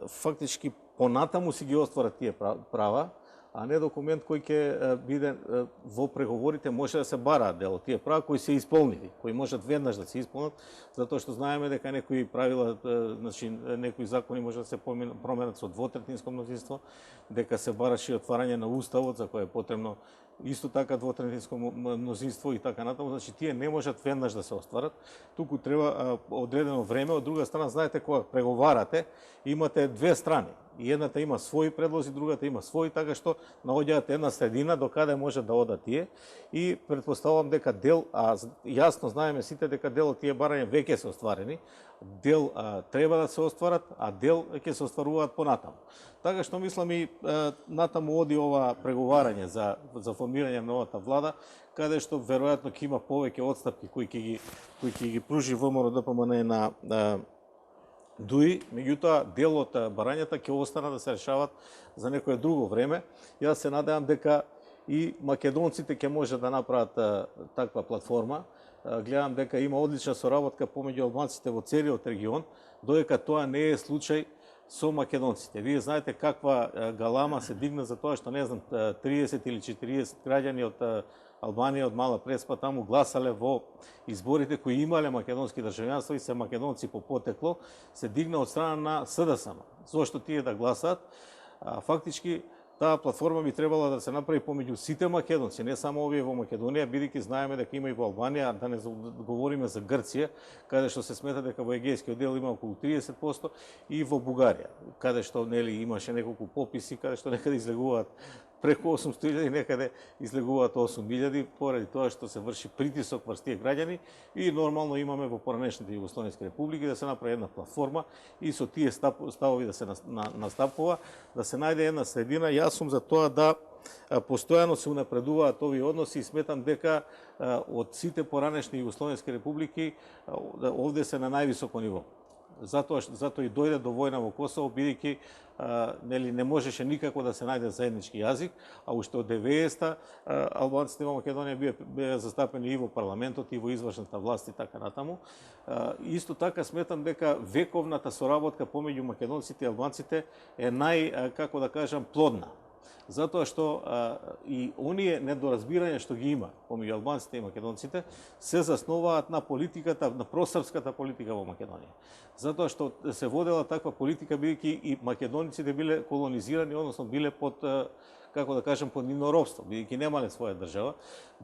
фактички понатаму си ги остварат тие права, а не документ кој ќе биде во преговорите може да се бараат дел од тие права кои се исполнили, кои можат веднаш да се исполнат, затоа што знаеме дека некои правила, значи некои закони може да се променат со двотретинско мнозинство, дека се бараше отварање на уставот за кое е потребно исто така двотретинско мнозинство и така натаму, значи тие не можат веднаш да се остварат, туку треба одредено време. Од друга страна, знаете, кога преговарате, имате две страни. И едната има своји предлози, другата има своји, така што наоѓаат една средина до каде може да одат тие и претпоставувам дека дел, а јасно знаеме сите дека дел од тие барања веќе се остварени, дел треба да се остварат, а дел ќе се остваруваат понатаму. Така што мислам и натаму оди ова преговарање за формирање на новата влада, каде што веројатно ќе има повеќе отстапки кои ќе ги пружи ВМРО-ДПМН на ДУИ, меѓутоа дел од барањата ќе остана да се решават за некое друго време. Јас се надевам дека и македонците ќе може да направат таква платформа. Гледам дека има одлична соработка помеѓу албанците во целиот регион, додека тоа не е случај со македонците. Вие знаете каква галама се дигна за тоа што, не знам, 30 или 40 граѓани од Албанија, од Мала Преспа, таму гласале во изборите кои имале македонски државјанство и се македонци по потекло, се дигна од страна на СДСМ. Зошто тие да гласаат? Фактички, таа платформа би требала да се направи помеѓу сите македонци, не само овие во Македонија, бидејќи знаеме дека има и во Албанија, да не говориме за Грција, каде што се смета дека во егејскиот дел има околу 30%, и во Бугарија, каде што нели имаше неколку пописи, каде што некаде излегуваат преку 800.000, некаде излегуваат 8.000, поради тоа што се врши притисок врз тие граѓани и нормално имаме во поранешните југословенски републики да се направи една платформа и со тие ставови да се настапува, да се најде една средина. Јас сум за тоа да постојано се унапредуваат овие односи и сметам дека од сите поранешни југословенски републики овде се на највисоко ниво. Затоа и дојде до војна во Косово, бидејќи нели не можеше никако да се најде заеднички јазик, а уште од 90-та албанците во Македонија беа застапени и во парламентот и во извршната власт и така натаму. Исто така сметам дека вековната соработка помеѓу македонците и албанците е како да кажам, плодна. Затоа што и оние недоразбирања што ги има помеѓу албанците и македонците се заснуваат на политиката, на просрпската политика во Македонија. Затоа што се водела таква политика бидејќи и македонците биле колонизирани, односно биле под, како да кажем, под нивно робство, бидејќи немале своја држава,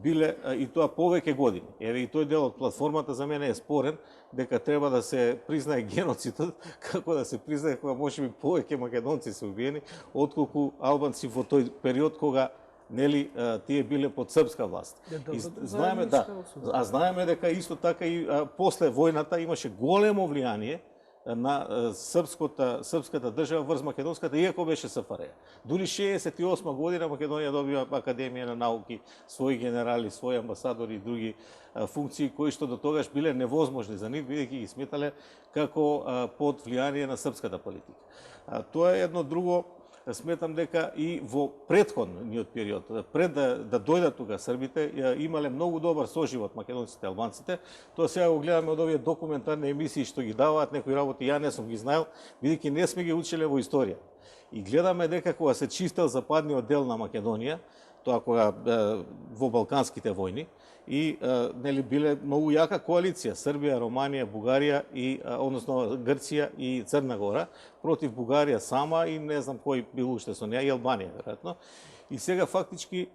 биле и тоа повеќе години. Еве и тој дел од платформата за мене е спорен, дека треба да се признае геноцидот, како да се признае кога можеби повеќе македонци се убиени, отколку албанци во тој период кога нели тие биле под српска власт. И знаеме знаеме дека исто така и после војната имаше големо влијание на српската држава врз македонската, иако беше СФР. Дури 68 година Македонија добива Академија на науки, своји генерали, своји амбасадори и други функции кои што до тогаш биле невозможни за нив, бидејќи ги сметале како под влијание на српската политика. Тоа е едно друго. Сметам дека и во претходниот период, пред да дојдат тука србите, имале многу добар соживот македонците и албанците. Тоа сега го гледаме од овие документарни емисии што ги даваат некои работи, ја не сум ги знаел, бидејќи не сме ги учеле во историја. И гледаме дека кога се чистел западниот дел на Македонија, тоа кога во Балканските војни, и нели биле многу јака коалиција Србија, Романија, Бугарија и односно Грција и Црна Гора против Бугарија сама и не знам кој бил уште со неа и Албанија веројатно. И сега фактички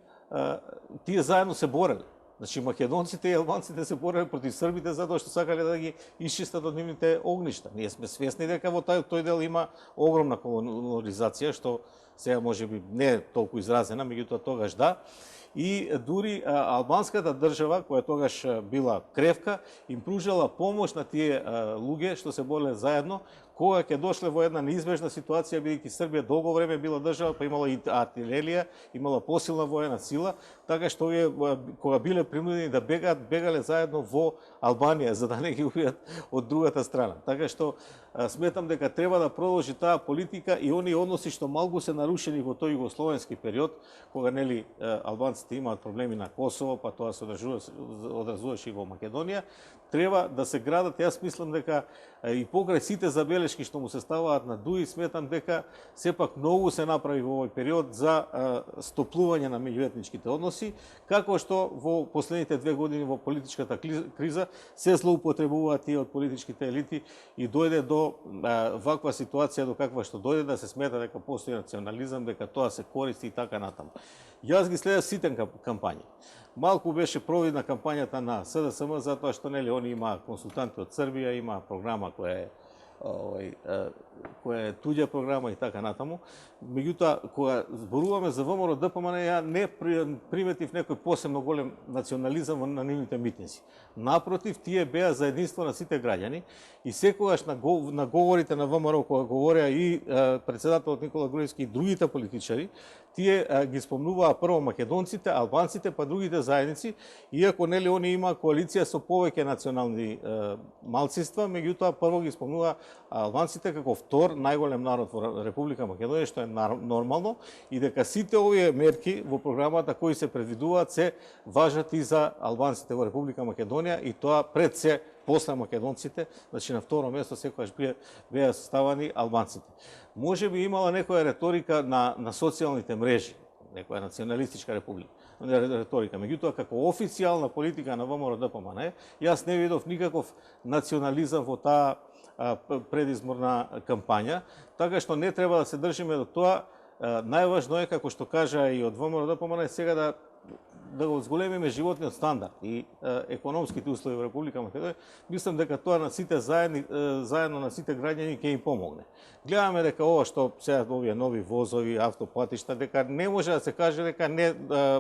тие заедно се бореле. Значи македонците и албанците се бореле против србите затоа што сакале да ги исчистат од нивните огништа. Ние сме свесни дека во тој дел има огромна колонизација што сега можеби не е толку изразена, меѓутоа тогаш да. И дури албанската држава, која тогаш била кревка, им пружала помош на тие луѓе што се бореле заедно, кога ќе дошле во една неизбежна ситуација, бидејќи Србија долго време била држава, па имала и артилерија, имала посилна воена сила, така што овие кога биле принудени да бегале заедно во Албанија, за да не ги убијат од другата страна. Така што сметам дека треба да продолжи таа политика и оние односи што малку се нарушени во тој југословенски период, кога нели албанците имаат проблеми на Косово, па тоа се одразуваше и во Македонија, треба да се градат. Јас мислам дека и покрај сите забелешки што му се ставаат на Дуи, сметам дека сепак многу се направи во овој период за стоплување на меѓуетничките односи, како што во последните 2 години во политичката криза се злоупотребуваат тие од политичките елити и дојде до ваква ситуација до каква што дојде, да се смета дека постои национализам, дека тоа се користи и така натаму. Јас ги следев сите кампањи. Малку беше провидна кампањата на СДСМ затоа што нели они имаа консултанти од Србија, имаа програма која е туѓа програма и така натаму. Меѓутоа, кога зборуваме за ВМРО ДПМН, ја не приметив некој посебно голем национализам на нивните митинзи. Напротив, тие беа за единство на сите граѓани и секогаш на говорите на ВМРО, кога говореа и председателот Никола Груевски и другите политичари, тие ги спомнуваа прво македонците, албанците, па другите заедници, иако нели они имаа коалиција со повеќе национални малцинства, меѓутоа прво ги спомнуваа албанците како втор најголем народ во Република Македонија, што е нормално, и дека сите овие мерки во програмата кои се предвидуваат се важат и за албанците во Република Македонија и тоа пред се после македонците, значи на второ место секогаш беа ставани албанците. Може би имала некоја реторика на социјалните мрежи, некоја националистичка реторика. Меѓутоа, како официјална политика на ВМРО ДПМН, јас не видов никаков национализам во таа предизборна кампања, така што не треба да се држиме до тоа. Најважно е, како што кажа и од ВМРО ДПМН, сега да го зголемиме животниот стандард и економските услови во Република Македонија. Мислам дека тоа на сите заедно на сите граѓани ќе им помогне. Гледаме дека ова што сега овие нови возови, автопатишта, дека не може да се каже дека не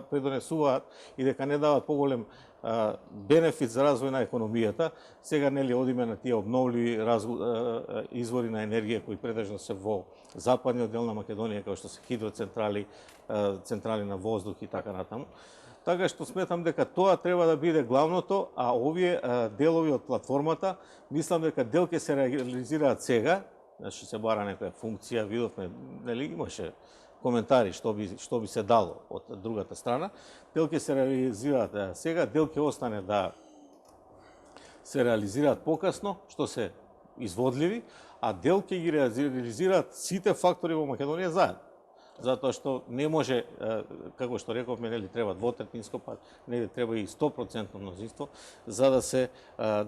придонесуваат и дека не дават поголем бенефит за развој на економијата. Сега нели одиме на тие обновливи извори на енергија кои претежно се во западниот дел на Македонија, како што се хидроцентрали, централи на воздух и така натаму. Така што сметам дека тоа треба да биде главното, а овие делови од платформата, мислам дека дел ќе се реализираат сега, значи се бара некоја функција, видовме, нели имаше коментари што би се дало од другата страна, дел ќе се реализираат сега, дел ќе остане да се реализираат покасно, што се изводливи, а дел ќе ги реализираат сите фактори во Македонија заедно. Затоа што не може, како што рековме, нели треба двотретинско, па нели треба и 100% мнозинство за да се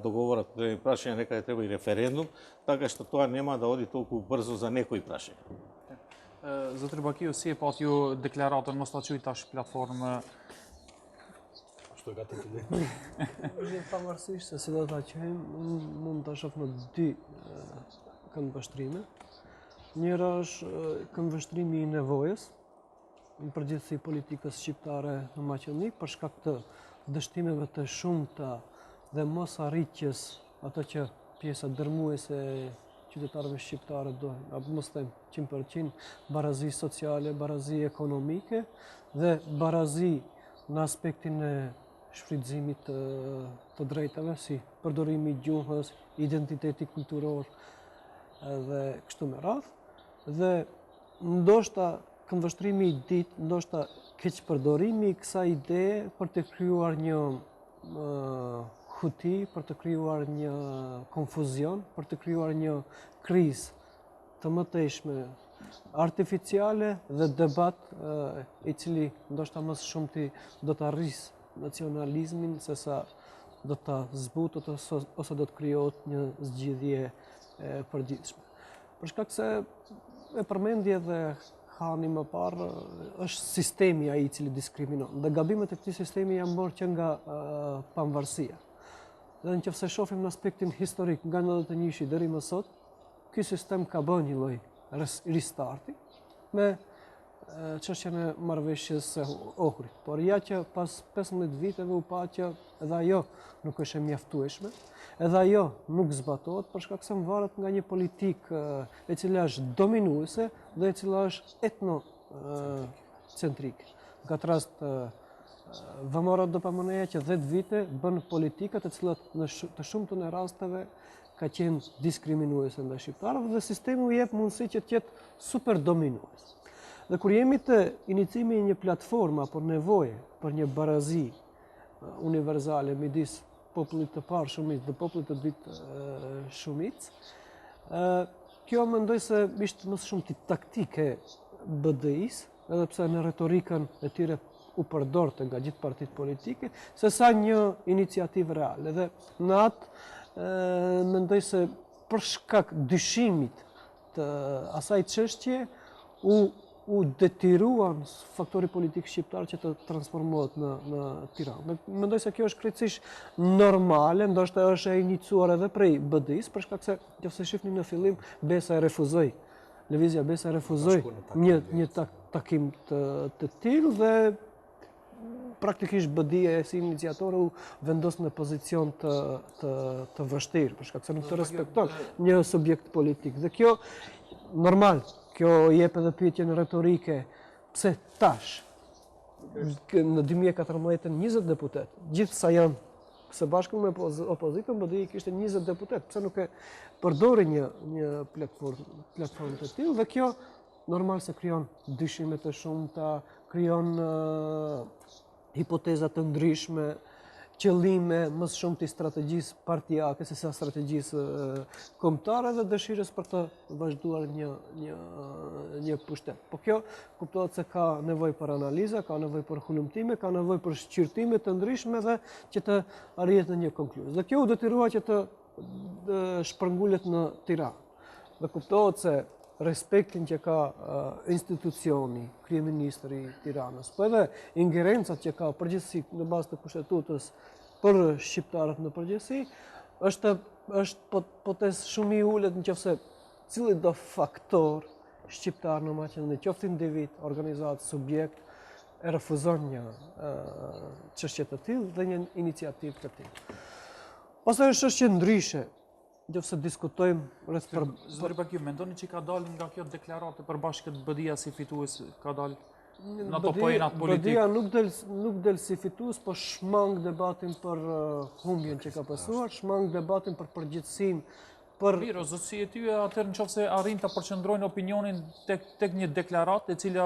договорат одредени прашања, некаде треба и референдум, така што тоа нема да оди толку брзо за некои прашања. Zotri Bakiu, si e pat ju deklaratën mos ta quaj tash platformë? Што e gati të dhe? Pavarësisht se si do ta quajmë, mund ta shoh në dy këndvështrime. Njëra është këndvështrimi i nevojës, në përgjithësi politikës shqiptare në Maqedoni për shkak të dështimeve të shumta dhe mos arritjes ato që pjesa dërmuese e qytetarëve shqiptarë dohen, apo mos them 100%, barazi sociale, barazi ekonomike dhe barazi në aspektin e shfrytëzimit të drejtave, si përdorimi i gjuhës, identiteti kulturor dhe kështu me radhë. Dhe ndoshta këndvështrimi i ditë, ndoshta keqpërdorimi i kësaj ideje për të krijuar një huti, për të krijuar një konfuzion, për të krijuar një krizë të mëtejshme, artificiale dhe debat i cili ndoshta më së shumti do të arrisë nacionalizmin sesa do të zbutot ose do të krijohet një zgjidhje e përgjithshme. Për shkak se e përmendje dhe hani më parë, është sistemi ai i cili diskriminon. Dhe gabimet e këtij sistemi janë bërë që nga pavarësia. Dhe nëse shohim në aspektin historik nga 91-shi deri më sot, ky sistem ka bërë një lloj ristarti me çështjen e marrëveshjes së Ohrit. Por ja që pas 15 viteve u pa që edhe ajo nuk është e mjaftueshme, edhe ajo nuk zbatohet për shkak se varet nga një politikë e cila është dominuese dhe e cila është etnocentrike. Në këtë rast vëmora do përmendoja që 10 vite bën politika të cilat në të shumtën e rasteve ka qenë diskriminuese ndaj shqiptarëve dhe sistemi u jep mundësi që të jetë super dominues. Dhe kur jemi të inicimi një platforme apo nevoje për një barazi universale midis popullit të parë shumicë dhe popullit të dytë shumicë, kjo mendoj se ishte më shumë taktike BDI-s, edhe pse në retorikën e tyre u përdorte nga gjithë partitë politike, sesa një iniciativë reale. Dhe në atë mendoj se për shkak dyshimit të asaj çështje u detyruan faktori politik shqiptar që të transformohet në Tiranë. Mendoj se kjo është krejtësisht normale, ndoshta është e iniciuar edhe prej BDI-s, për shkak se nëse shihni në fillim Besa e refuzoi. Lëvizja Besa refuzoi një takim të tillë dhe praktikisht BDI-ja si iniciatore u vendos në pozicion të vështirë, për shkak se nuk të respekton një subjekt politik. Dhe kjo normal, kjo jep edhe pyetjen retorike, pse tash në 2014 20 deputet, gjithë sa janë së bashku me opozitën, BDI kishte 20 deputet, pse nuk e përdori një platformë të tillë, dhe kjo normal se krijon dyshime të shumta, krijon hipoteza të ndryshme, qëllime më shumë të strategjisë partijake se sa strategjisë kombëtare dhe dëshirës për të vazhduar një pushtet. Po kjo kuptohet se ka nevojë për analiza, ka nevojë për hulumtime, ka nevojë për shqyrtime të ndryshme dhe që të arrihet në një konkluzë. Dhe kjo u detyrua që të shpërngulet në Tiranë. Dhe kuptohet se respektin që ka institucioni, kryeministri i Tiranës, po edhe ingerencat që ka përgjithësi në bazë të kushtetutës për shqiptarët në përgjithësi, është potez shumë i ulët nëse cili do faktor shqiptar në Maqedoni, qoftë individ, organizatë, subjekt, e refuzon një çështje të tillë dhe një iniciativë të tillë. Pastaj është çështje ndryshe. Nëse diskutojmë rreth për Zoti Bakir, mendoni që ka dalë nga kjo deklaratë e përbashkët BDI-ja si fitues, ka dalë në ato pojënat politik? BDI-ja nuk del si fitues, po shmang debatin për humbjen që ka pasur, shmang debatin për përgjithësinë, për Mirë, zotësi e tyre atëherë nëse arrin ta përqendrojnë opinionin tek një deklaratë e cila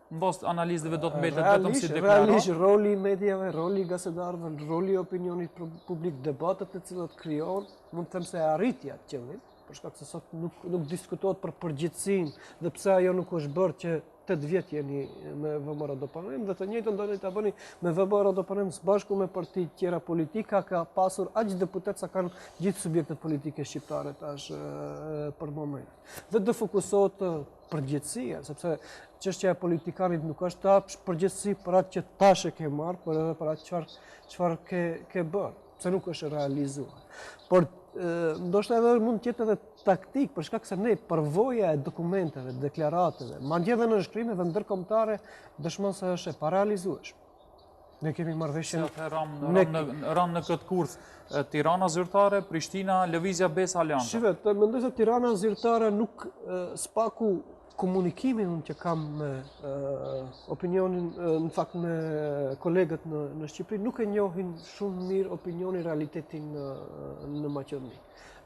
mbas analizave do të mbetet vetëm si deklaratë. Realisht roli i mediave, roli i gazetarëve, roli i opinionit publik, debatet e cilat krijohen, mund të them se arritja të qëllim, për shkak se sot nuk diskutohet për përgjithësinë dhe pse ajo nuk është bërë që 8 vjet jeni me VMRO do punojmë, dhe të njëjtën doni ta bëni me VMRO do punojmë së bashku me parti tjera politika, ka pasur aq deputet sa kanë gjithë subjektet politike shqiptare tash për moment. Dhe do fokusohet përgjithësia, sepse çështja e politikanit nuk është ta përgjithësi për atë që tash e ke marrë, por edhe për atë çfarë ke bërë. pse nuk është realizuar. Por ndoshta edhe mund të jetë edhe taktik, për shkak se ne përvoja e dokumenteve, deklaratave, madje edhe në shkrimeve ndërkombëtare dëshmon se është e parealizueshme. Ne kemi marrëveshjen. Se atë ram në këtë kurth Tirana zyrtare, Prishtina, lëvizja Besa Alianca. Shive, të mendoj se Tirana zyrtare nuk spaku komunikimin që kam me opinionin, në fakt me kolegët në Shqipëri, nuk e njohin shumë mirë opinionin, realitetin në Maqedoni.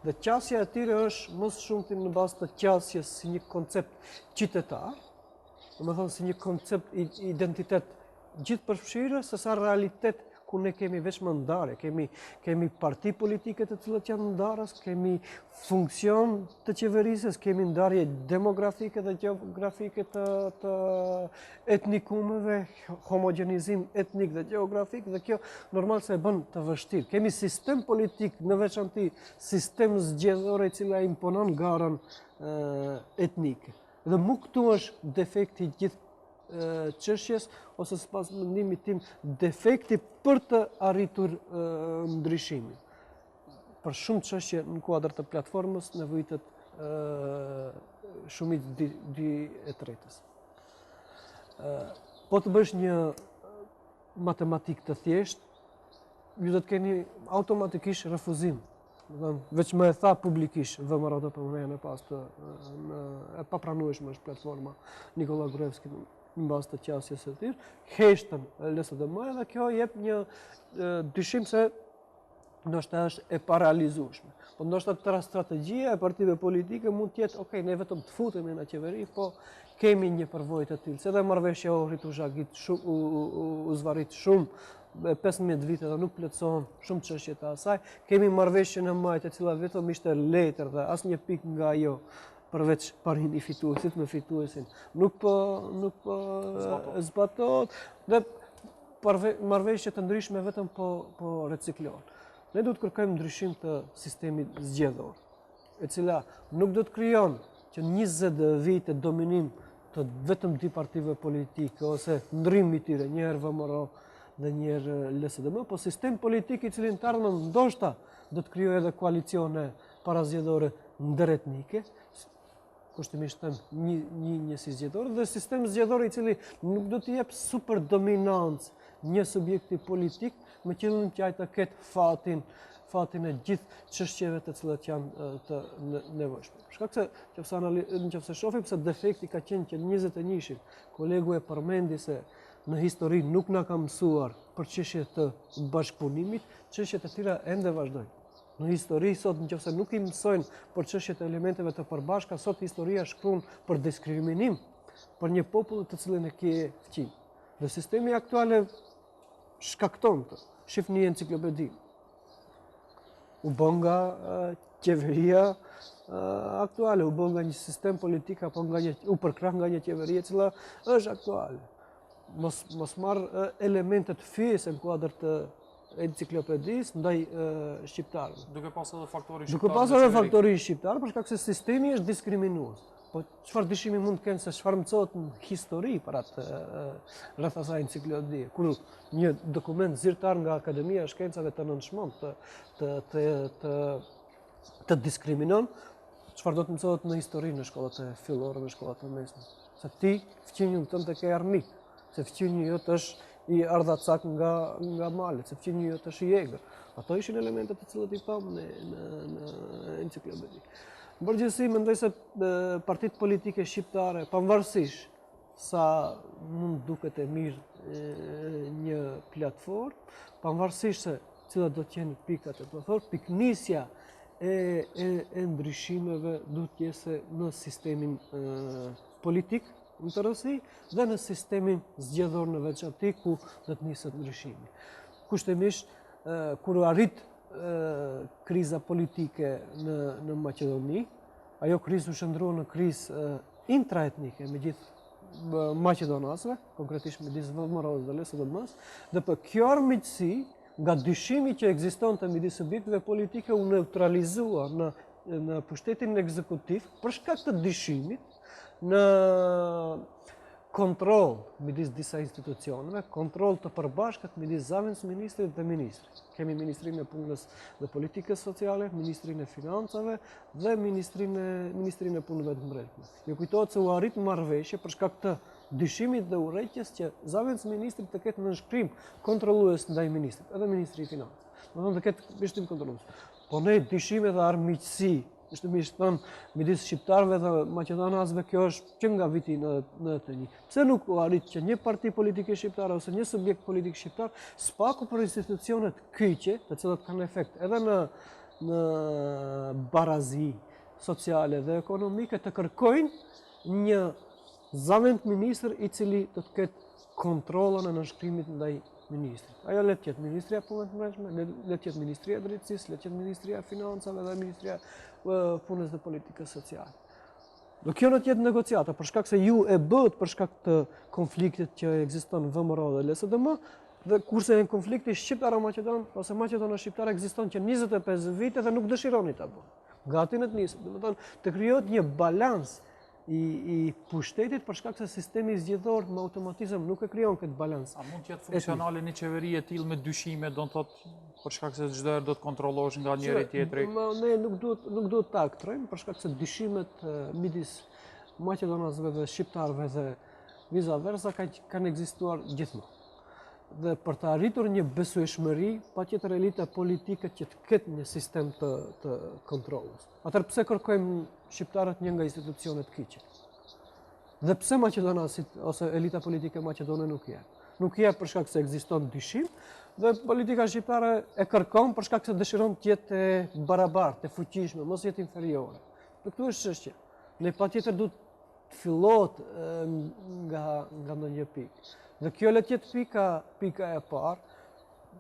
Dhe qasja e tyre është më shumë në bazë të qasjes si një koncept qytetar, domethënë si një koncept identitet gjithë përfshirë, se sa realitet ku ne kemi veç më ndarje, kemi parti politike të cilët janë ndarës, kemi funksion të qeverisës, kemi ndarje demografike dhe geografike të etnikumeve, homogenizim etnik dhe geografik, dhe kjo normal se e bën të vështirë. Kemi sistem politik, në veçanti sistem zgjedhore i cila imponon garën etnike. Dhe mu këtu është defekti gjithë çështjes, ose sipas mendimit tim defekti për të arritur ndryshimin. Për shumë çështje në kuadër të platformës nevojitet shumicë dy e tretës. Po të bësh një matematik të thjeshtë, ju do të keni automatikisht refuzim. Veç më e tha publikisht VMRO për mënyrën e pas të e papranueshme është platforma Nikola Gruevski në bazë të qasjes së tij, heshtën LSDM dhe kjo jep një dyshim se ndoshta është e parealizueshme. Po ndoshta strategjia e partive politike mund të jetë, ne vetëm të futemi në qeveri, po kemi një përvojë të tillë. Se dhe marrëveshja u zhagit shumë, u zvarrit shumë, 15 vite dhe nuk plotësohen shumë çështje të asaj. Kemi marrëveshjen e majt e cila vetëm ishte letër dhe asnjë pikë nga ajo përveç parin i fituesit me fituesin nuk po zbatohet dhe marrëveshje të ndryshme vetëm po reciklohen. Ne duhet kërkojmë ndryshim të sistemit zgjedhor, e cila nuk do të krijon që 20 vite dominim të vetëm dy partive politike ose ndrimi i tyre, njëherë VMRO dhe njëherë LSDM, po sistem politik i cili në të ardhmen ndoshta do të krijojë edhe koalicione parazgjedhore ndëretnike, kushtimisht njësi zgjedhore, dhe sistem zgjedhor i cili nuk do të jep super dominancë një subjekti politik me qëllim që ai të ketë fatin e gjithë çështjeve të cilat janë të nevojshme. Shkak se nëse shohim se defekti ka qenë që në 21-shin, kolegu e përmendi se në histori nuk na ka mësuar për çështje të bashkëpunimit, çështjet e tilla ende vazhdojnë. Në histori sot nëse nuk i mësojnë për çështjet e elementeve të përbashkëta, sot historia shkruan për diskriminim për një popull të cilin e ke fqin. Dhe sistemi aktuale shkakton të. Shifni enciklopedi. U bë nga qeveria aktuale, u bë nga një sistem politik apo u përkrah nga një qeveri e cila është aktuale. Mos marr elementet fyese në kuadër të enciklopedis ndaj shqiptarëve. Duke pasur edhe faktori shqiptar, për shkak se sistemi është diskriminues. Po çfarë dyshimi mund të kenë se çfarë mësohet në histori para rreth asaj enciklopedie, kur një dokument zyrtar nga Akademia e Shkencave të nënshmon të diskriminon, çfarë do të mësohet në histori në shkollat e fillore, në shkollat e mesme. Se ti fqinjën tënde ke armik, se fqinjë jot është i ardhacak nga malet, se fqinjë jot është i egër. Ato ishin elementet të cilët i pam në enciklopedi. Në përgjithësi, mendoj se partitë politike shqiptare, pavarësisht sa mund duket e mirë një platformë, pavarësisht se cilat do të jenë pikat e platformës, piknisja e ndryshimeve duhet të jetë në sistemin politik, në të rësi, dhe në sistemin zgjedhor në veçanti ku do të niset ndryshimi. Kushtimisht, kur arrit kriza politike në Maqedoni, ajo krizë u shndrua në krizë intraetnike me gjithë maqedonasëve, konkretisht me disë VMRO-s dhe LSDM-s, dhe për kjo armiqësi, nga dyshimi që ekzistonte midis subjekteve politike u neutralizua në pushtetin ekzekutiv për shkak të dyshimit në kontroll midis disa institucioneve, kontroll të përbashkët midis zëvendës ministrit dhe ministrit. Kemi Ministrinë e Punës dhe Politikës Sociale, Ministrinë e Financave dhe Ministrinë e Punëve të Mbrojtjes. Ju kujtohet se u arrit marrëveshje për shkak të dyshimit dhe urrëqjes që zëvendës ministrit të ketë nënshkrim kontrollues ndaj ministrit, edhe Ministri i Financave. Do të thonë të ketë vështim kontrollues. Po ne dyshime dhe armiqësi vazhdimisht thënë midis shqiptarëve dhe maqedonasëve, kjo është që nga viti në 91. Pse nuk u arrit që një parti politike shqiptare ose një subjekt politik shqiptar spaku për institucionet kyçe, të cilat kanë efekt edhe në barazi sociale dhe ekonomike, të kërkojnë një zëvend ministër i cili do të ketë kontrollën e nënshkrimit ndaj ministrit. Ajo le të jetë Ministria e Punëve të Mbrojtshme, le të jetë Ministria e Drejtësisë, le të jetë Ministria e Financave dhe Ministria e Punës dhe Politikës Sociale. Do kjo në të jetë negociata, për shkak se ju e bët për shkak të konfliktit që ekziston në VMRO dhe LSDM, dhe kurse në konflikti shqiptaro-maqedon ose maqedono-shqiptar ekziston që 25 vite dhe nuk dëshironi ta bëni. Gati në të nisë, domethënë të krijohet një balans i pushtetit për shkak se sistemi zgjedhor me automatizëm nuk e krijon këtë balans. A mund të jetë funksionale një qeveri e tillë me dyshime, do të thotë për shkak se çdo herë do të kontrollohesh nga njëri tjetri? Ne nuk duhet ta aktrojmë për shkak se dyshimet midis maqedonasëve dhe shqiptarëve dhe vice versa kanë ekzistuar gjithmonë. Dhe për të arritur një besueshmëri, patjetër elita politike që të ketë një sistem të kontrollës. Atëherë pse kërkojmë shqiptarët një nga institucionet kyçe? Dhe pse maqedonasit ose elita politike maqedone nuk jep? Nuk jep për shkak se ekziston dyshim dhe politika shqiptare e kërkon për shkak se dëshiron të jetë barabartë, të fuqishme, mos jetë inferiore. Dhe këtu është çështja. Ne patjetër duhet të fillohet nga ndonjë pikë. Dhe kjo le të jetë pika e parë,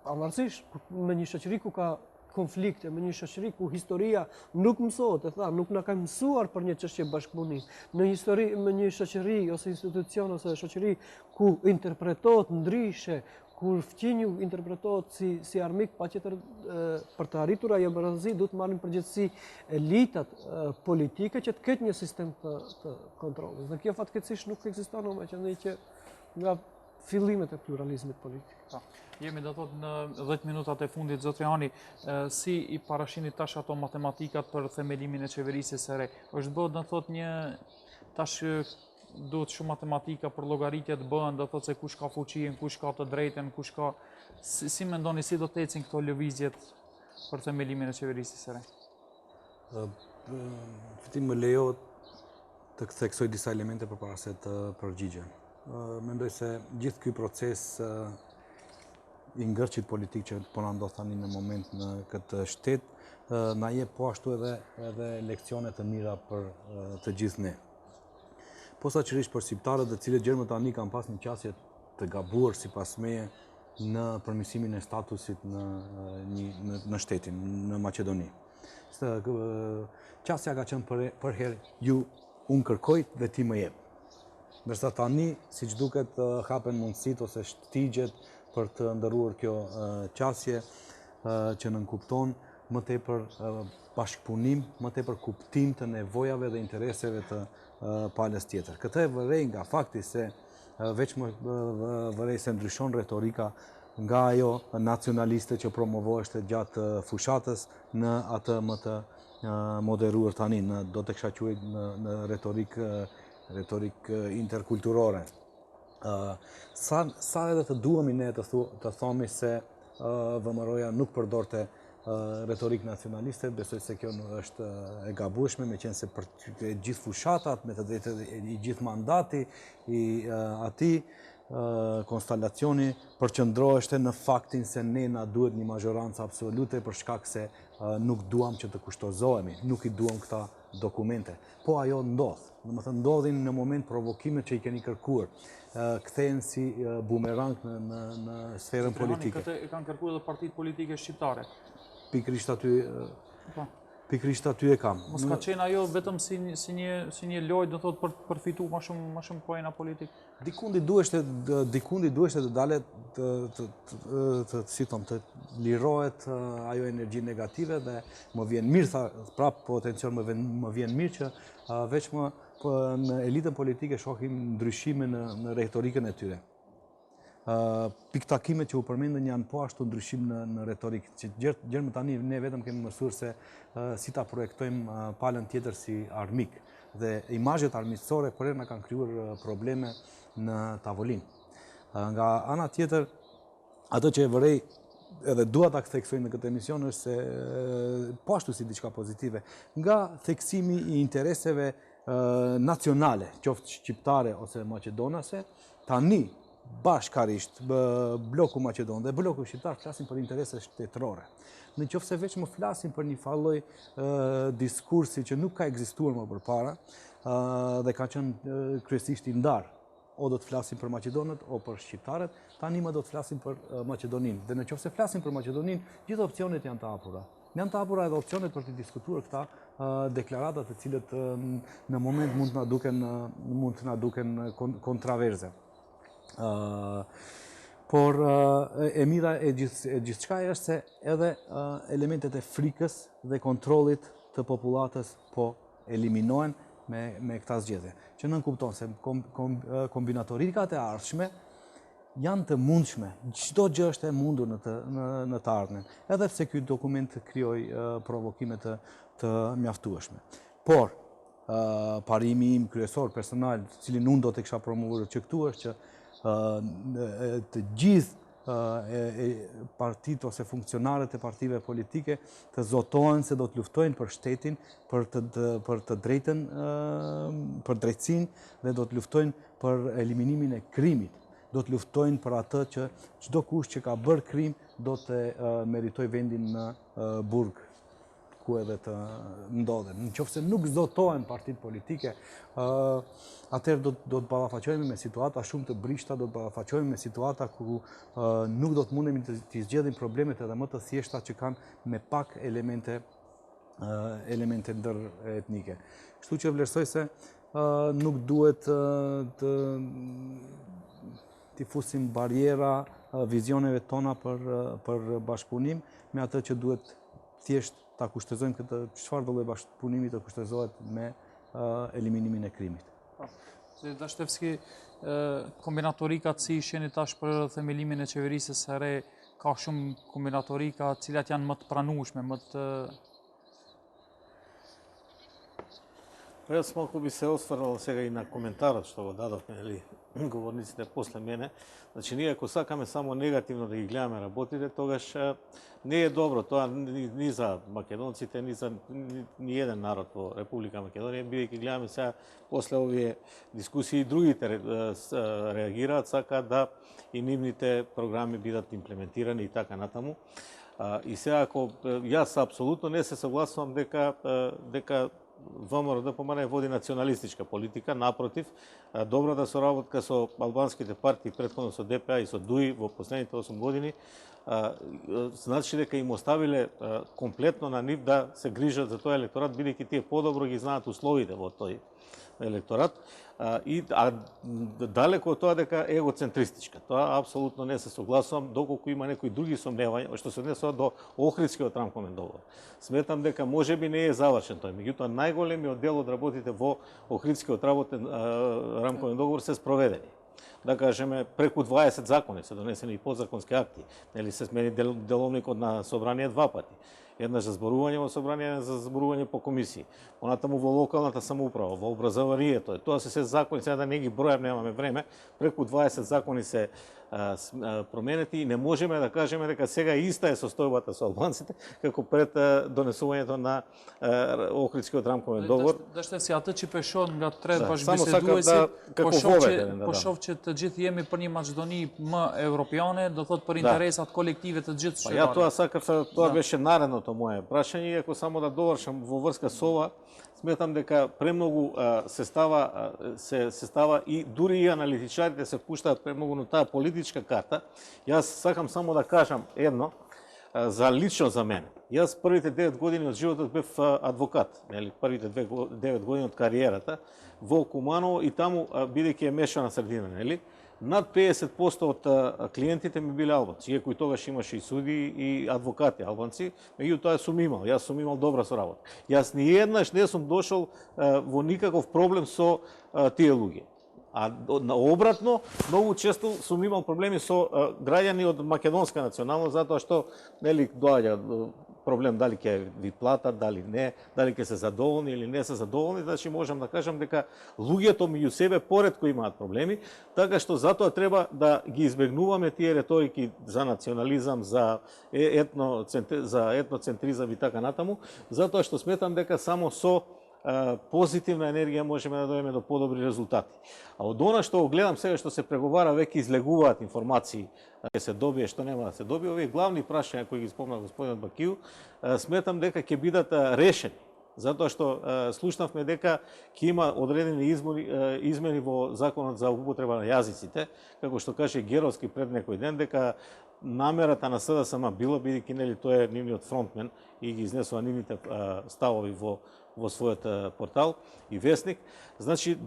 pavarësisht me një shoqëri ku ka konflikte, me një shoqëri ku historia nuk mësohet, nuk na ka mësuar për një çështje bashkëpunimi. Me një shoqëri ose institucion ose shoqëri ku interpretohet ndryshe, ku fqinju interpretohet si armik, patjetër për të arritur ajo barazë duhet marrin përgjegjësi elitat politike që të ketë një sistem të kontrollit. Dhe kjo fatkeqësisht nuk ekziston në Maqedoni që nga fillimet e pluralizmit politik. Jemi do thotë në 10 minutat e fundit, zotri Hani, si i parashini tash ato matematikat për themelimin e qeverisjes së re? Është bërë do thotë një tash duhet shumë matematika për llogaritje të bëhen, do thotë se kush ka fuqinë, kush ka të drejtën, kush ka si mendoni si do të ecin këto lëvizjet për themelimin e qeverisjes së re? Ti më lejo të theksoj disa elemente përpara se të përgjigjem. Mendoj se gjithë ky proces i ngërçit politik që po na ndodh tani në moment në këtë shtet, na jep po ashtu edhe leksione të mira për të gjithë ne. Posaçërisht për shqiptarët të cilët gjermë tani kanë pas një qasje të gabuar sipas meje në përmirësimin e statusit në shtetin, në Maqedoni. Qasja ka qenë për herë unë kërkoj dhe ti më jep. Ndërsa tani, siç duket, hapen mundësit ose shtigjet për të ndërruar kjo qasje që nënkupton më tepër bashkëpunim, më tepër kuptim të nevojave dhe intereseve të palës tjetër. Këtë e vërej nga fakti se veç më vërej se ndryshon retorika nga ajo nacionaliste që promovoheshte gjatë fushatës në atë më të moderuar tani, do të kisha quajtur në retorik interkulturore. Sa edhe të duhemi ne të thomi se VMRO-ja nuk përdorte retorik nacionaliste, besoj se kjo nuk është e gabueshme, me qenë se për gjithë fushatat, me të drejtë i gjithë mandati i atij konstalacioni përqendroheshte në faktin se ne na duhet një majorancë absolute për shkak se nuk duam që të kushtozohemi, nuk i duam këta dokumente. Po ajo ndodh. Domethënë ndodhin në moment provokimet që i keni kërkuar. Kthehen si bumerang në sferën politike. Këtë e kanë kërkuar edhe partitë politike shqiptare. Pikërisht aty Pikrisht aty e kam. Mos ka qenë ajo vetëm si një lojë, do thotë për të përfituar më shumë pojena politik. Dikundi duheshte të dalet të lirohet ajo energji negative dhe më vjen mirë, prap potencial më vjen mirë që veç në elitën politike shohim ndryshime në retorikën e tyre. Piktakimet që u përmendën janë po ashtu ndryshim në retorikë, që gjërmë tani ne vetëm kemi mësuar se si ta projektojmë palën tjetër si armik. Dhe imazhet armiqësore për herë na kanë krijuar probleme në tavolinë. Nga ana tjetër, ato që e vërej edhe dua ta theksoj në këtë emision është se po ashtu si diçka pozitive, nga theksimi i intereseve nacionale, qoftë shqiptare ose maqedonase, tani bashkarisht bloku maqedon dhe bloku shqiptar flasin për interese shtetërore. Në qoftë se veç më flasin për një falloj diskursi që nuk ka ekzistuar më përpara dhe ka qenë kryesisht i ndarë, o do të flasin për Maqedonët o për shqiptarët, tani më do të flasin për Maqedoninë. Dhe në qoftë se flasin për Maqedoninë, gjithë opsionet janë të hapura. Janë të hapura edhe opsionet për të diskutuar këta deklarata të cilët në moment mund të na duken kontraverze. Por e mira e gjithçka është se edhe elementet e frikës dhe kontrollit të popullatës po eliminohen me këta zgjedhje. Që nënkupton se kombinatorikat e ardhshme janë të mundshme. Çdo gjë është e mundur në të ardhmen. Edhe pse ky dokument krijoi provokime të mjaftueshme. Por parimi im kryesor personal, cilin unë do të kisha promovuar që këtu është që të gjithë partitë ose funksionarët e partive politike të zotohen se do të luftojnë për shtetin, për të drejtën, për drejtësinë dhe do të luftojnë për eliminimin e krimit. Do të luftojnë për atë që çdo kush që ka bërë krim do të meritoj vendin në burg ku edhe të ndodhen. Nëse nuk zotohen partitë politike, atëherë do të ballafaqohemi me situata shumë të brishta, do të ballafaqohemi me situata ku nuk do të mundemi të zgjedhim problemet edhe më të thjeshta që kanë me pak elemente ndër-etnike. Kështu që vlerësoj se nuk duhet të fusim barjera vizioneve tona për bashkëpunim me atë që duhet thjesht ta kushtozojmë këtë çfarë do lloj bashkëpunimi të kushtëzohet me eliminimin e krimit. Dashtevski, kombinatorikat si isheni tash për themelimin e qeverisë së re, ka shumë kombinatorika cilat janë më të pranueshme, më të... Јас малку би се осврнал сега и на коментарот што го дадовме, нели, говорниците после мене. Значи, ние ако сакаме само негативно да ги гледаме работите, тогаш не е добро тоа ни за македонците, ни за ни еден народ во Република Македонија, бидејќи гледаме сега после овие дискусии, другите реагираат, сакаат да и нивните програми бидат имплементирани и така натаму. И сега ако јас апсолутно не се согласувам дека ВМРО ДПМН води националистичка политика, напротив, добрата соработка со албанските партии, претходно со ДПА и со ДУИ во последните 8 години, значи дека им оставиле комплетно на нив да се грижат за тој електорат, бидејќи тие подобро ги знаат условите во тој електорат, а далеко од тоа дека е егоцентристичка. Тоа апсолутно не се согласувам, доколку има некои други сомневања, што се однесува до Охридскиот рамковен договор. Сметам дека можеби не е завршен тој, меѓутоа најголемиот дел од работите во Охридскиот рамковен договор се спроведени. Да кажеме, преку 20 закони се донесени и подзаконски акти, нели се смени деловникот на собрание 2 пати. Еднаш за зборување во собрание, еднаш за зборување по комисии. Понатаму во локалната самоуправа, во образованието. Тоа се закони, сега да не ги бројам, немаме време. Преку 20 закони се променети и не можеме да кажеме дека сега иста е состојбата со албанците како пред донесувањето на Охридскиот рамковен договор. Dashtevski, atë që peshon nga tre bashkëbiseduesi, po shoh që të gjithë jemi për një Maqedoni më evropiane, do thot për interesat kolektive të gjithë shqiptarëve. Ја тоа сакав, тоа беше наредното мое прашање, ако само да довршам во врска со ова, сметам дека премногу се става и дури и аналитичарите се пуштаат премногу на таа политичка карта. Јас сакам само да кажам едно, лично за мене. Јас првите 9 години од животот бев адвокат, нели, првите 9 години од кариерата во Куманово и таму бидејќи е мешана средина, нели, над 50% од клиентите ми биле албанци, иако и тогаш имаше и суди и адвокати албанци, меѓутоа јас сум имал добра соработа. Јас ни еднаш не сум дошол во никаков проблем со тие луѓе. А обратно, многу често сум имал проблеми со граѓани од македонска националност, затоа што нели доаѓа проблем дали ќе ви платат, дали не, дали ќе се задоволни или не се задоволни, значи можам да кажам дека луѓето меѓу себе поретко имаат проблеми, така што затоа треба да ги избегнуваме тие реторики за национализам, за етноцентризам и така натаму, затоа што сметам дека само со позитивна енергија можеме да дојдеме до подобри резултати. А од она што гледам сега што се преговара, веќе излегуваат информации, ќе се добие, што нема да се добие, овие главни прашања кои ги спомна господинот Бакију, сметам дека ќе бидат решени. Затоа што слушнавме дека ќе има одредени измени во законот за употреба на јазиците, како што каже Геровски пред некој ден, дека намерата на СДСМ била, бидејќи нели тој е нивниот фронтмен и ги изнесува нивните ставови во својот портал и вестник. Значи,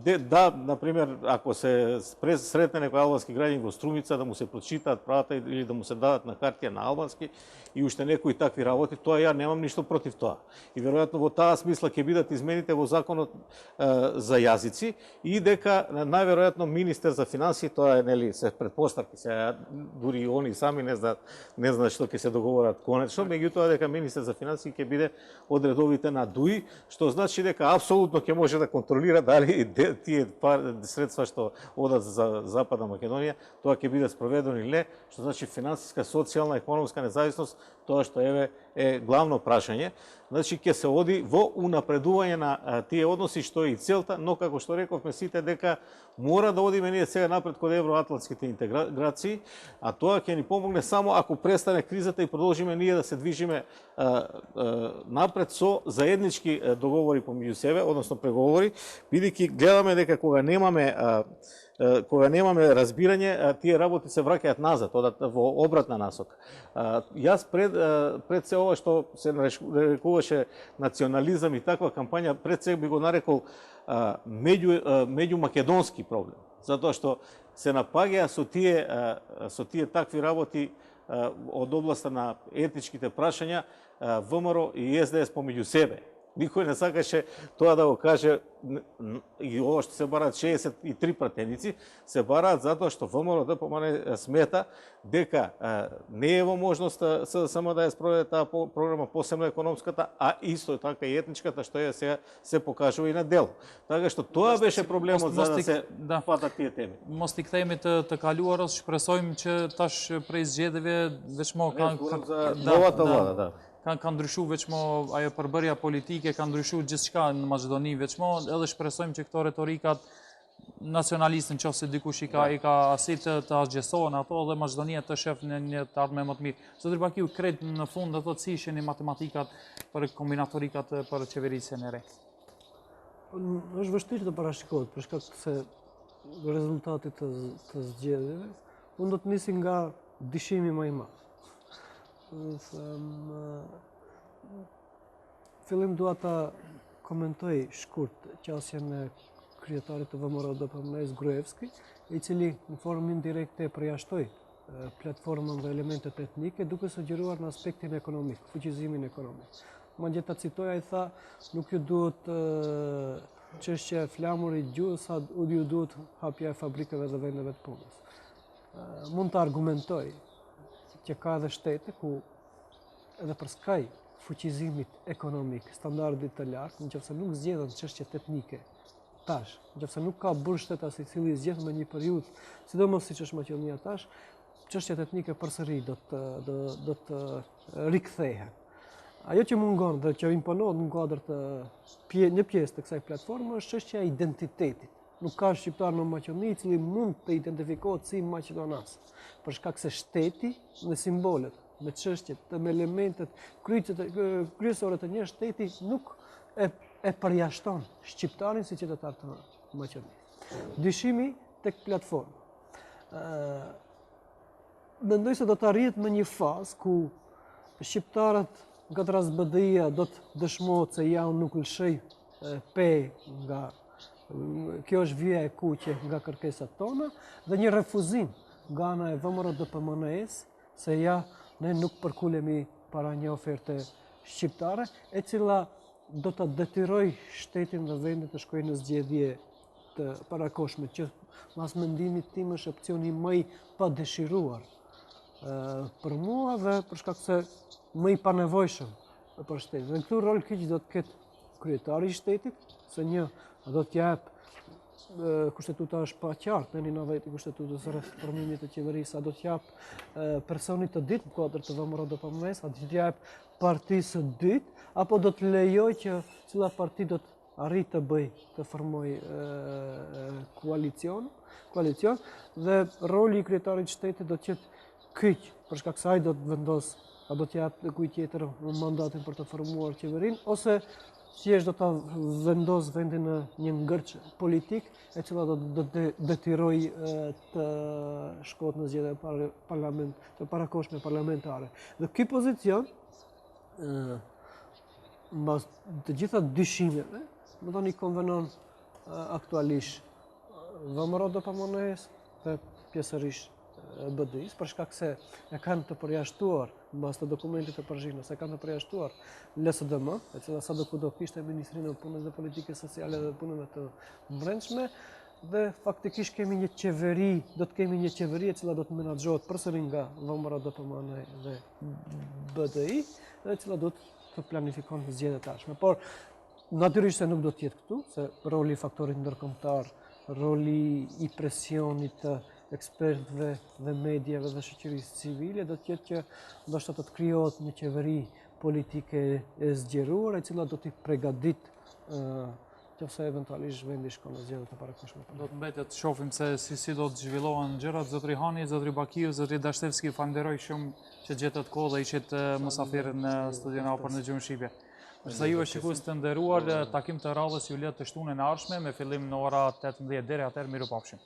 например, ако се сретне некој албански граѓанин во Струмица, да му се прочитаат правата или да му се дадат на хартија на албански и уште некои такви работи, тоа ја немам ништо против тоа. И веројатно во таа смисла ќе бидат измените во законот за јазици и дека најверојатно министер за финансии, тоа е нели се претпоставки, се дури и они сами не знаат што ќе се договорат конечно, меѓутоа дека министер за финансии ќе биде од редовите на ДУИ, што значи дека апсолутно ќе може да контролира дали тие средства што одат за Западна Македонија, тоа ќе биде спроведено или не, што значи финансиска, социјална, економска независност, тоа што е главно прашање. Значи ќе се оди во унапредување на тие односи, што е и целта, но како што рековме сите дека мора да одиме ние сега напред кон евроатлантските интеграции, а тоа ќе ни помогне само ако престане кризата и продолжиме ние да се движиме напред со заеднички договори помеѓу себе, односно преговори, бидејќи гледаме дека кога немаме разбирање, тие работи се враќаат назад, одат во обратна насока. Јас пред се ова што се нарекуваше национализам и таква кампања, пред се би го нарекол меѓумакедонски проблем, затоа што се напаѓа со тие такви работи од областа на етничките прашања ВМРО и СДС помеѓу себе. Никој не сакаше тоа да го каже, и ова што се бараат 63 пратеници, се бараат затоа што ВМРО ДПМН смета дека не е во можност само да ја спроведе таа програма, посебно економската, а исто така и етничката, што е сега се покажува и на дело. Така што тоа беше проблемот за да се фатат тие теми. Mos t'i kthehemi të kaluarës, shpresojmë që tash prej zgjedhjeve veçmo новата влада, ka ndryshuar veçmo ajo përbërja politike, ka ndryshuar gjithçka në Maqedoni veçmo, edhe shpresojmë që këto retorikat nacionaliste nëse dikush i ka asit të asgjesohen ato dhe Maqedonia të shef në një të ardhme më të mirë. Zotëri Bakiu, krejt në fund do të si isheni matematikat për kombinatorikat për qeverisjen e re? Është vështirë të parashikohet për shkak se rezultatit të zgjedhjeve. Unë do të nisi nga dishimi më i madh. Fillim dua ta komentoj shkurt qasjen e kryetarit të ВМРО-DPM-s Gruevski, i cili në formë indirekte përjashtoi platformën dhe elementet etnike, duke sugjeruar në aspektin ekonomik, fuqizimin ekonomik. Madje ta citoj, ai tha, nuk ju duhet çështja e flamurit gjuhës, sa ju duhet hapja e fabrikave dhe vendeve të punës. Mund të argumentoj që ka edhe shtete ku edhe për skaj fuqizimit ekonomik, standardit të lartë, nëse nuk zgjedhen çështjet etnike tash, nëse nuk ka bërë shteta i cili zgjedh në një periudhë, sidomos siç është Maqedonia tash, çështjet etnike përsëri do të rikthehen. Ajo që mungon dhe që imponohet në kuadër të një pjesë të kësaj platforme është çështja e identitetit. Nuk ka shqiptar në Maqedoni i cili mund të identifikohet si maqedonas, për shkak se shteti me simbolet, me çështjet, me elementet kryesore të një shteti nuk e përjashton shqiptarin si qytetar të Maqedonisë. Dyshimi tek platforma. Mendoj se do të arrihet në një fazë ku shqiptarët në këtë rast BDI-a do të dëshmohet se ja unë nuk lëshoj nga kjo është vija e kuqe nga kërkesat tona dhe një refuzim nga ana e VMRO-DPMNE-s se ja ne nuk përkulemi para një oferte shqiptare e cila do të detyroj shtetin dhe vendin të shkojnë në zgjedhje të parakoshme që mas mendimit tim është opcioni më i padëshiruar për mua dhe për shkak se më i panevojshëm për shtetin. Dhe këtu rol kyç do të ketë kryetari i shtetit, se një do të jap kushtetuta është pa qartë, në 90 kushtetutës rreth formimit të qeverisë, a do të jap personit të ditë në kuadër të VMRO-DPMNE-s, a do të jap partisë së dytë, apo do të lejoj që cila parti do të arrit të bëj të formoj koalicion dhe roli i kryetarit të shtetit do të jetë kyç, për shkak se ai do të vendos a do të jap kujt tjetër mandatin për të formuar qeverinë ose thjesht do ta vendos vendin në një ngërç politik e cila do të detyroj të shkohet në zgjedhje të parakoshme parlamentare. Dhe ky pozicion mbas të gjitha dyshimeve, më thoni konvenon aktualisht VMRO-DPMNE-s dhe pjesërisht BDI-s, për shkak se e kanë të përjashtuar mbas të dokumentit të përgjithshëm, se kanë të përjashtuar LSDM, e cila sadokudo kishte Ministrinë e Punës dhe Politikës Sociale dhe Punëve të Brendshme, dhe faktikisht kemi një qeveri, do të kemi një qeveri e cila do të menaxhohet përsëri nga VMRO-DPMNE dhe BDI, dhe e cila do të planifikon zgjedhjet e tashme. Por natyrisht se nuk do të jetë këtu, se roli i faktorit ndërkombëtar, roli i presionit të ekspertëve dhe mediave dhe shoqërisë civile do të jetë që ndoshta të krijohet një qeveri politike e zgjeruar, e cila do t'i përgatit nëse eventualisht vendi shkon në zgjedhje të parakoshme. Do të mbetet të shohim se si do të zhvillohen gjërat. Zotri Hani, zotri Bakiu, zotri Dashtevski, falenderoj shumë që gjetët kohë dhe ishit mysafir në studion Hapur në Gjuhën Shqipe. Sa ju shikues të nderuar, takim të radhës ju let të shtunën e ardhshme me fillim në ora 18 deri atëherë, mirupafshim.